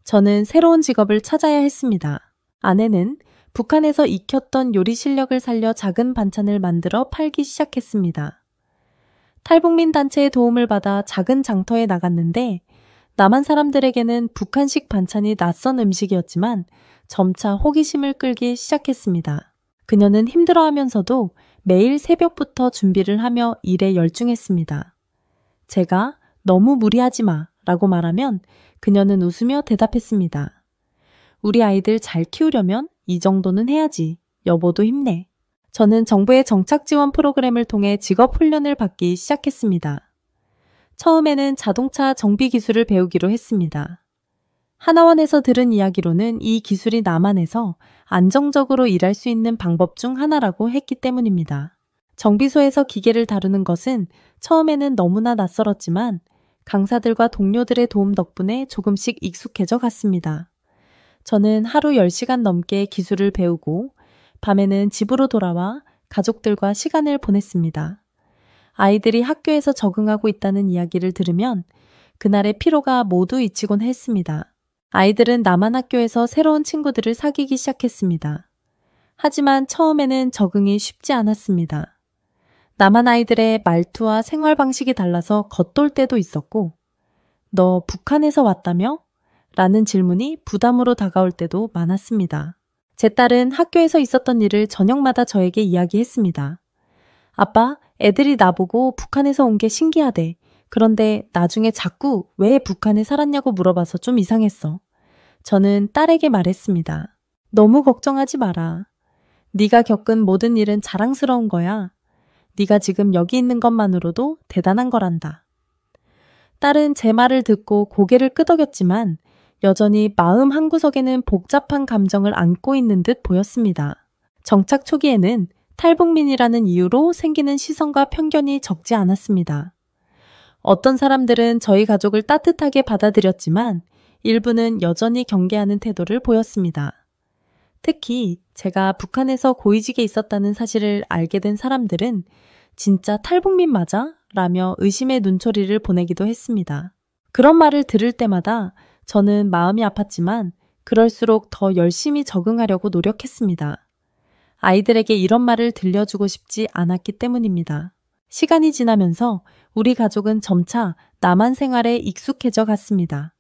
저는 새로운 직업을 찾아야 했습니다. 아내는 북한에서 익혔던 요리 실력을 살려 작은 반찬을 만들어 팔기 시작했습니다. 탈북민 단체의 도움을 받아 작은 장터에 나갔는데 남한 사람들에게는 북한식 반찬이 낯선 음식이었지만 점차 호기심을 끌기 시작했습니다. 그녀는 힘들어하면서도 매일 새벽부터 준비를 하며 일에 열중했습니다. 제가 너무 무리하지 마 라고 말하면 그녀는 웃으며 대답했습니다. 우리 아이들 잘 키우려면 이 정도는 해야지. 여보도 힘내. 저는 정부의 정착 지원 프로그램을 통해 직업 훈련을 받기 시작했습니다. 처음에는 자동차 정비 기술을 배우기로 했습니다. 하나원에서 들은 이야기로는 이 기술이 남한에서 안정적으로 일할 수 있는 방법 중 하나라고 했기 때문입니다. 정비소에서 기계를 다루는 것은 처음에는 너무나 낯설었지만 강사들과 동료들의 도움 덕분에 조금씩 익숙해져 갔습니다. 저는 하루 10시간 넘게 기술을 배우고 밤에는 집으로 돌아와 가족들과 시간을 보냈습니다. 아이들이 학교에서 적응하고 있다는 이야기를 들으면 그날의 피로가 모두 잊히곤 했습니다. 아이들은 남한 학교에서 새로운 친구들을 사귀기 시작했습니다. 하지만 처음에는 적응이 쉽지 않았습니다. 남한 아이들의 말투와 생활 방식이 달라서 겉돌 때도 있었고, 너 북한에서 왔다며? 라는 질문이 부담으로 다가올 때도 많았습니다. 제 딸은 학교에서 있었던 일을 저녁마다 저에게 이야기했습니다. 아빠, 애들이 나보고 북한에서 온 게 신기하대. 그런데 나중에 자꾸 왜 북한에 살았냐고 물어봐서 좀 이상했어. 저는 딸에게 말했습니다. 너무 걱정하지 마라. 네가 겪은 모든 일은 자랑스러운 거야. 네가 지금 여기 있는 것만으로도 대단한 거란다. 딸은 제 말을 듣고 고개를 끄덕였지만 여전히 마음 한구석에는 복잡한 감정을 안고 있는 듯 보였습니다. 정착 초기에는 탈북민이라는 이유로 생기는 시선과 편견이 적지 않았습니다. 어떤 사람들은 저희 가족을 따뜻하게 받아들였지만 일부는 여전히 경계하는 태도를 보였습니다. 특히 제가 북한에서 고위직에 있었다는 사실을 알게 된 사람들은 진짜 탈북민 맞아? 라며 의심의 눈초리를 보내기도 했습니다. 그런 말을 들을 때마다 저는 마음이 아팠지만 그럴수록 더 열심히 적응하려고 노력했습니다. 아이들에게 이런 말을 들려주고 싶지 않았기 때문입니다. 시간이 지나면서 우리 가족은 점차 남한 생활에 익숙해져 갔습니다.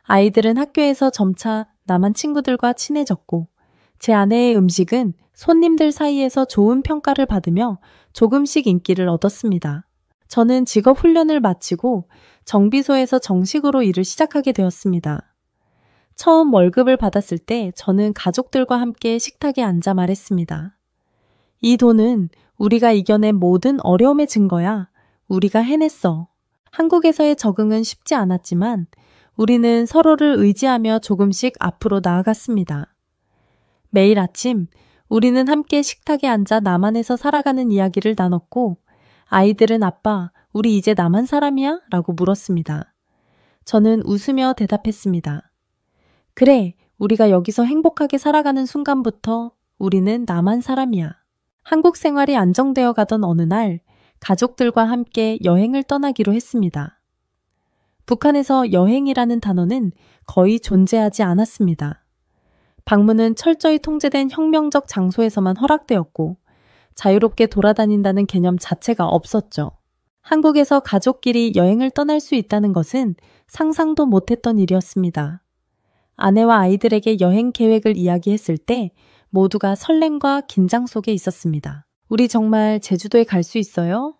아이들은 학교에서 점차 남한 친구들과 친해졌고 제 아내의 음식은 손님들 사이에서 좋은 평가를 받으며 조금씩 인기를 얻었습니다. 저는 직업 훈련을 마치고 정비소에서 정식으로 일을 시작하게 되었습니다. 처음 월급을 받았을 때 저는 가족들과 함께 식탁에 앉아 말했습니다. 이 돈은 우리가 이겨낸 모든 어려움의 증거야. 우리가 해냈어. 한국에서의 적응은 쉽지 않았지만 우리는 서로를 의지하며 조금씩 앞으로 나아갔습니다. 매일 아침 우리는 함께 식탁에 앉아 남한에서 살아가는 이야기를 나눴고 아이들은 아빠, 우리 이제 남한 사람이야? 라고 물었습니다. 저는 웃으며 대답했습니다. 그래, 우리가 여기서 행복하게 살아가는 순간부터 우리는 남한 사람이야. 한국 생활이 안정되어 가던 어느 날 가족들과 함께 여행을 떠나기로 했습니다. 북한에서 여행이라는 단어는 거의 존재하지 않았습니다. 방문은 철저히 통제된 혁명적 장소에서만 허락되었고 자유롭게 돌아다닌다는 개념 자체가 없었죠. 한국에서 가족끼리 여행을 떠날 수 있다는 것은 상상도 못했던 일이었습니다. 아내와 아이들에게 여행 계획을 이야기했을 때 모두가 설렘과 긴장 속에 있었습니다. 우리 정말 제주도에 갈 수 있어요?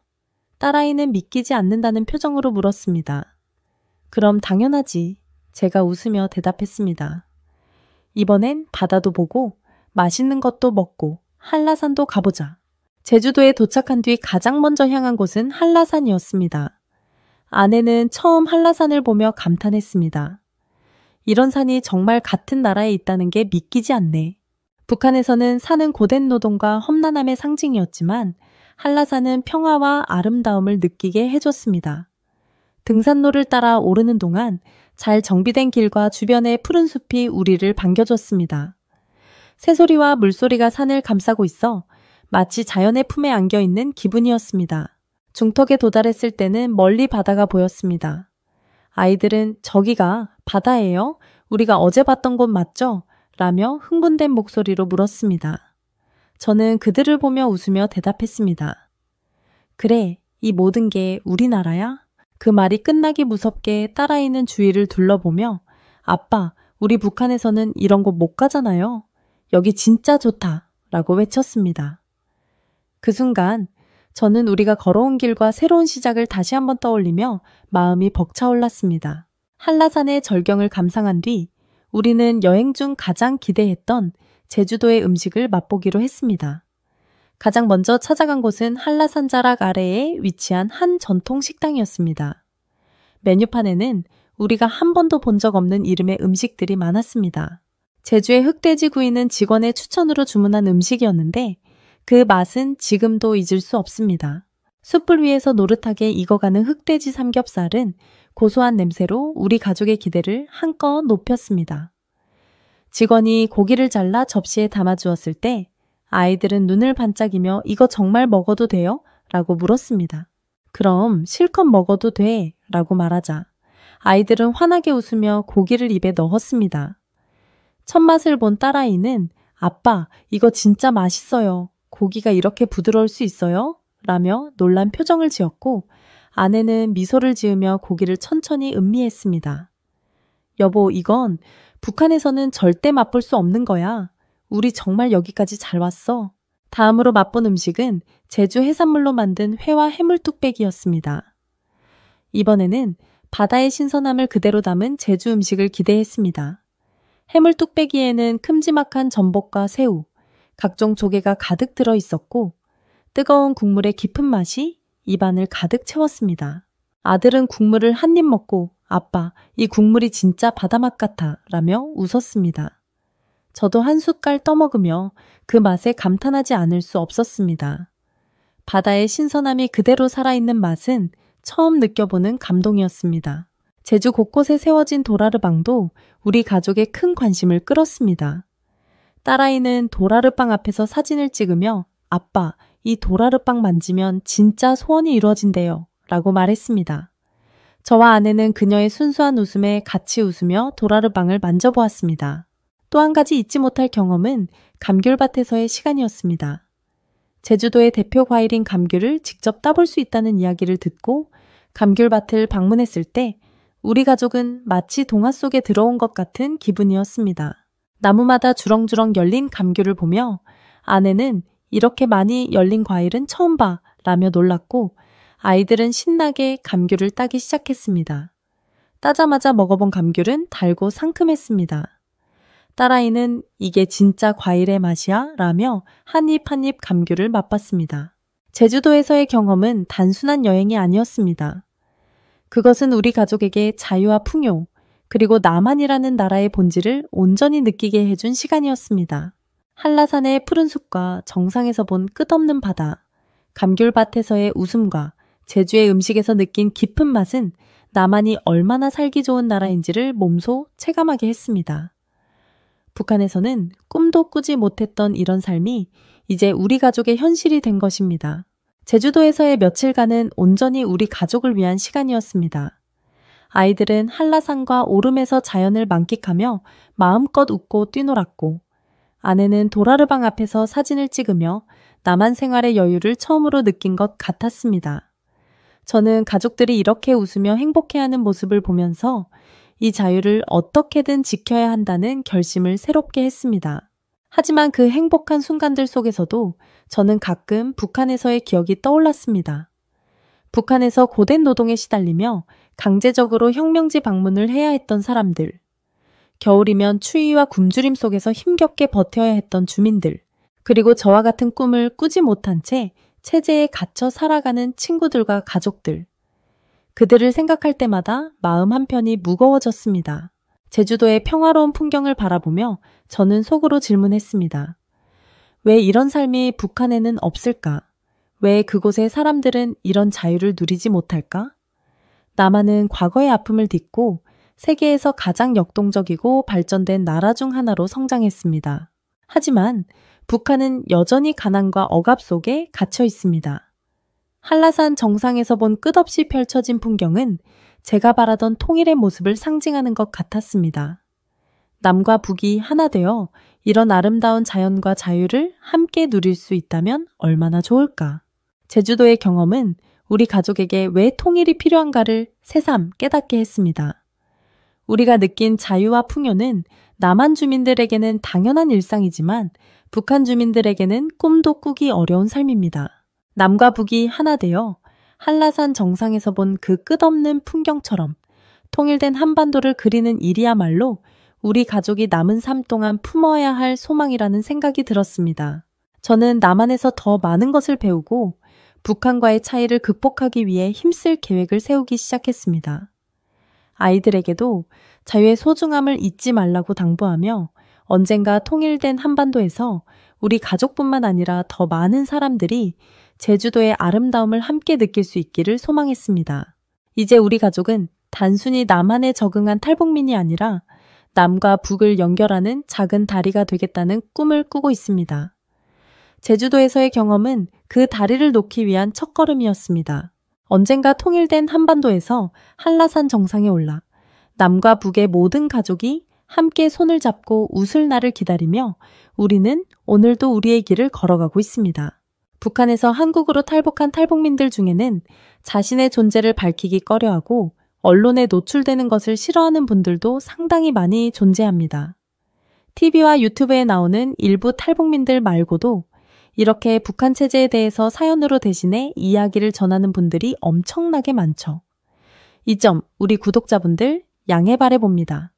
딸아이는 믿기지 않는다는 표정으로 물었습니다. 그럼 당연하지. 제가 웃으며 대답했습니다. 이번엔 바다도 보고 맛있는 것도 먹고 한라산도 가보자. 제주도에 도착한 뒤 가장 먼저 향한 곳은 한라산이었습니다. 아내는 처음 한라산을 보며 감탄했습니다. 이런 산이 정말 같은 나라에 있다는 게 믿기지 않네. 북한에서는 산은 고된 노동과 험난함의 상징이었지만 한라산은 평화와 아름다움을 느끼게 해줬습니다. 등산로를 따라 오르는 동안 잘 정비된 길과 주변의 푸른 숲이 우리를 반겨줬습니다. 새소리와 물소리가 산을 감싸고 있어 마치 자연의 품에 안겨있는 기분이었습니다. 중턱에 도달했을 때는 멀리 바다가 보였습니다. 아이들은 저기가 바다예요? 우리가 어제 봤던 곳 맞죠? 라며 흥분된 목소리로 물었습니다. 저는 그들을 보며 웃으며 대답했습니다. 그래, 이 모든 게 우리나라야? 그 말이 끝나기 무섭게 딸아이는 주위를 둘러보며 아빠, 우리 북한에서는 이런 곳 못 가잖아요. 여기 진짜 좋다 라고 외쳤습니다. 그 순간 저는 우리가 걸어온 길과 새로운 시작을 다시 한번 떠올리며 마음이 벅차올랐습니다. 한라산의 절경을 감상한 뒤 우리는 여행 중 가장 기대했던 제주도의 음식을 맛보기로 했습니다. 가장 먼저 찾아간 곳은 한라산 자락 아래에 위치한 한 전통 식당이었습니다. 메뉴판에는 우리가 한 번도 본 적 없는 이름의 음식들이 많았습니다. 제주의 흑돼지 구이는 직원의 추천으로 주문한 음식이었는데 그 맛은 지금도 잊을 수 없습니다. 숯불 위에서 노릇하게 익어가는 흑돼지 삼겹살은 고소한 냄새로 우리 가족의 기대를 한껏 높였습니다. 직원이 고기를 잘라 접시에 담아주었을 때 아이들은 눈을 반짝이며 이거 정말 먹어도 돼요? 라고 물었습니다. 그럼 실컷 먹어도 돼 라고 말하자 아이들은 환하게 웃으며 고기를 입에 넣었습니다. 첫 맛을 본 딸아이는 아빠, 이거 진짜 맛있어요. 고기가 이렇게 부드러울 수 있어요? 라며 놀란 표정을 지었고 아내는 미소를 지으며 고기를 천천히 음미했습니다. 여보, 이건 북한에서는 절대 맛볼 수 없는 거야. 우리 정말 여기까지 잘 왔어. 다음으로 맛본 음식은 제주 해산물로 만든 회와 해물뚝배기였습니다. 이번에는 바다의 신선함을 그대로 담은 제주 음식을 기대했습니다. 해물뚝배기에는 큼지막한 전복과 새우, 각종 조개가 가득 들어 있었고 뜨거운 국물의 깊은 맛이 입안을 가득 채웠습니다. 아들은 국물을 한 입 먹고 아빠, 이 국물이 진짜 바다맛 같아 라며 웃었습니다. 저도 한 숟갈 떠먹으며 그 맛에 감탄하지 않을 수 없었습니다. 바다의 신선함이 그대로 살아있는 맛은 처음 느껴보는 감동이었습니다. 제주 곳곳에 세워진 도라르방도 우리 가족의 큰 관심을 끌었습니다. 딸아이는 도라르방 앞에서 사진을 찍으며 아빠, 이 도라르방 만지면 진짜 소원이 이루어진대요 라고 말했습니다. 저와 아내는 그녀의 순수한 웃음에 같이 웃으며 도라르방을 만져보았습니다. 또 한 가지 잊지 못할 경험은 감귤밭에서의 시간이었습니다. 제주도의 대표 과일인 감귤을 직접 따볼 수 있다는 이야기를 듣고 감귤밭을 방문했을 때 우리 가족은 마치 동화 속에 들어온 것 같은 기분이었습니다. 나무마다 주렁주렁 열린 감귤을 보며 아내는 이렇게 많이 열린 과일은 처음 봐 라며 놀랐고 아이들은 신나게 감귤을 따기 시작했습니다. 따자마자 먹어본 감귤은 달고 상큼했습니다. 딸아이는 이게 진짜 과일의 맛이야? 라며 한 입 한 입 감귤을 맛봤습니다. 제주도에서의 경험은 단순한 여행이 아니었습니다. 그것은 우리 가족에게 자유와 풍요, 그리고 나만이라는 나라의 본질을 온전히 느끼게 해준 시간이었습니다. 한라산의 푸른 숲과 정상에서 본 끝없는 바다, 감귤밭에서의 웃음과 제주의 음식에서 느낀 깊은 맛은 나만이 얼마나 살기 좋은 나라인지를 몸소 체감하게 했습니다. 북한에서는 꿈도 꾸지 못했던 이런 삶이 이제 우리 가족의 현실이 된 것입니다. 제주도에서의 며칠간은 온전히 우리 가족을 위한 시간이었습니다. 아이들은 한라산과 오름에서 자연을 만끽하며 마음껏 웃고 뛰놀았고 아내는 도라르방 앞에서 사진을 찍으며 남한 생활의 여유를 처음으로 느낀 것 같았습니다. 저는 가족들이 이렇게 웃으며 행복해하는 모습을 보면서 이 자유를 어떻게든 지켜야 한다는 결심을 새롭게 했습니다. 하지만 그 행복한 순간들 속에서도 저는 가끔 북한에서의 기억이 떠올랐습니다. 북한에서 고된 노동에 시달리며 강제적으로 혁명지 방문을 해야 했던 사람들, 겨울이면 추위와 굶주림 속에서 힘겹게 버텨야 했던 주민들, 그리고 저와 같은 꿈을 꾸지 못한 채 체제에 갇혀 살아가는 친구들과 가족들. 그들을 생각할 때마다 마음 한편이 무거워졌습니다. 제주도의 평화로운 풍경을 바라보며 저는 속으로 질문했습니다. 왜 이런 삶이 북한에는 없을까? 왜 그곳의 사람들은 이런 자유를 누리지 못할까? 남한은 과거의 아픔을 딛고 세계에서 가장 역동적이고 발전된 나라 중 하나로 성장했습니다. 하지만 북한은 여전히 가난과 억압 속에 갇혀 있습니다. 한라산 정상에서 본 끝없이 펼쳐진 풍경은 제가 바라던 통일의 모습을 상징하는 것 같았습니다. 남과 북이 하나 되어 이런 아름다운 자연과 자유를 함께 누릴 수 있다면 얼마나 좋을까? 제주도의 경험은 우리 가족에게 왜 통일이 필요한가를 새삼 깨닫게 했습니다. 우리가 느낀 자유와 풍요는 남한 주민들에게는 당연한 일상이지만 북한 주민들에게는 꿈도 꾸기 어려운 삶입니다. 남과 북이 하나 되어 한라산 정상에서 본 그 끝없는 풍경처럼 통일된 한반도를 그리는 일이야말로 우리 가족이 남은 삶 동안 품어야 할 소망이라는 생각이 들었습니다. 저는 남한에서 더 많은 것을 배우고 북한과의 차이를 극복하기 위해 힘쓸 계획을 세우기 시작했습니다. 아이들에게도 자유의 소중함을 잊지 말라고 당부하며 언젠가 통일된 한반도에서 우리 가족뿐만 아니라 더 많은 사람들이 제주도의 아름다움을 함께 느낄 수 있기를 소망했습니다. 이제 우리 가족은 단순히 남한에 적응한 탈북민이 아니라 남과 북을 연결하는 작은 다리가 되겠다는 꿈을 꾸고 있습니다. 제주도에서의 경험은 그 다리를 놓기 위한 첫걸음이었습니다. 언젠가 통일된 한반도에서 한라산 정상에 올라 남과 북의 모든 가족이 함께 손을 잡고 웃을 날을 기다리며 우리는 오늘도 우리의 길을 걸어가고 있습니다. 북한에서 한국으로 탈북한 탈북민들 중에는 자신의 존재를 밝히기 꺼려하고 언론에 노출되는 것을 싫어하는 분들도 상당히 많이 존재합니다. TV와 유튜브에 나오는 일부 탈북민들 말고도 이렇게 북한 체제에 대해서 사연으로 대신해 이야기를 전하는 분들이 엄청나게 많죠. 이 점 우리 구독자분들 양해 바라봅니다.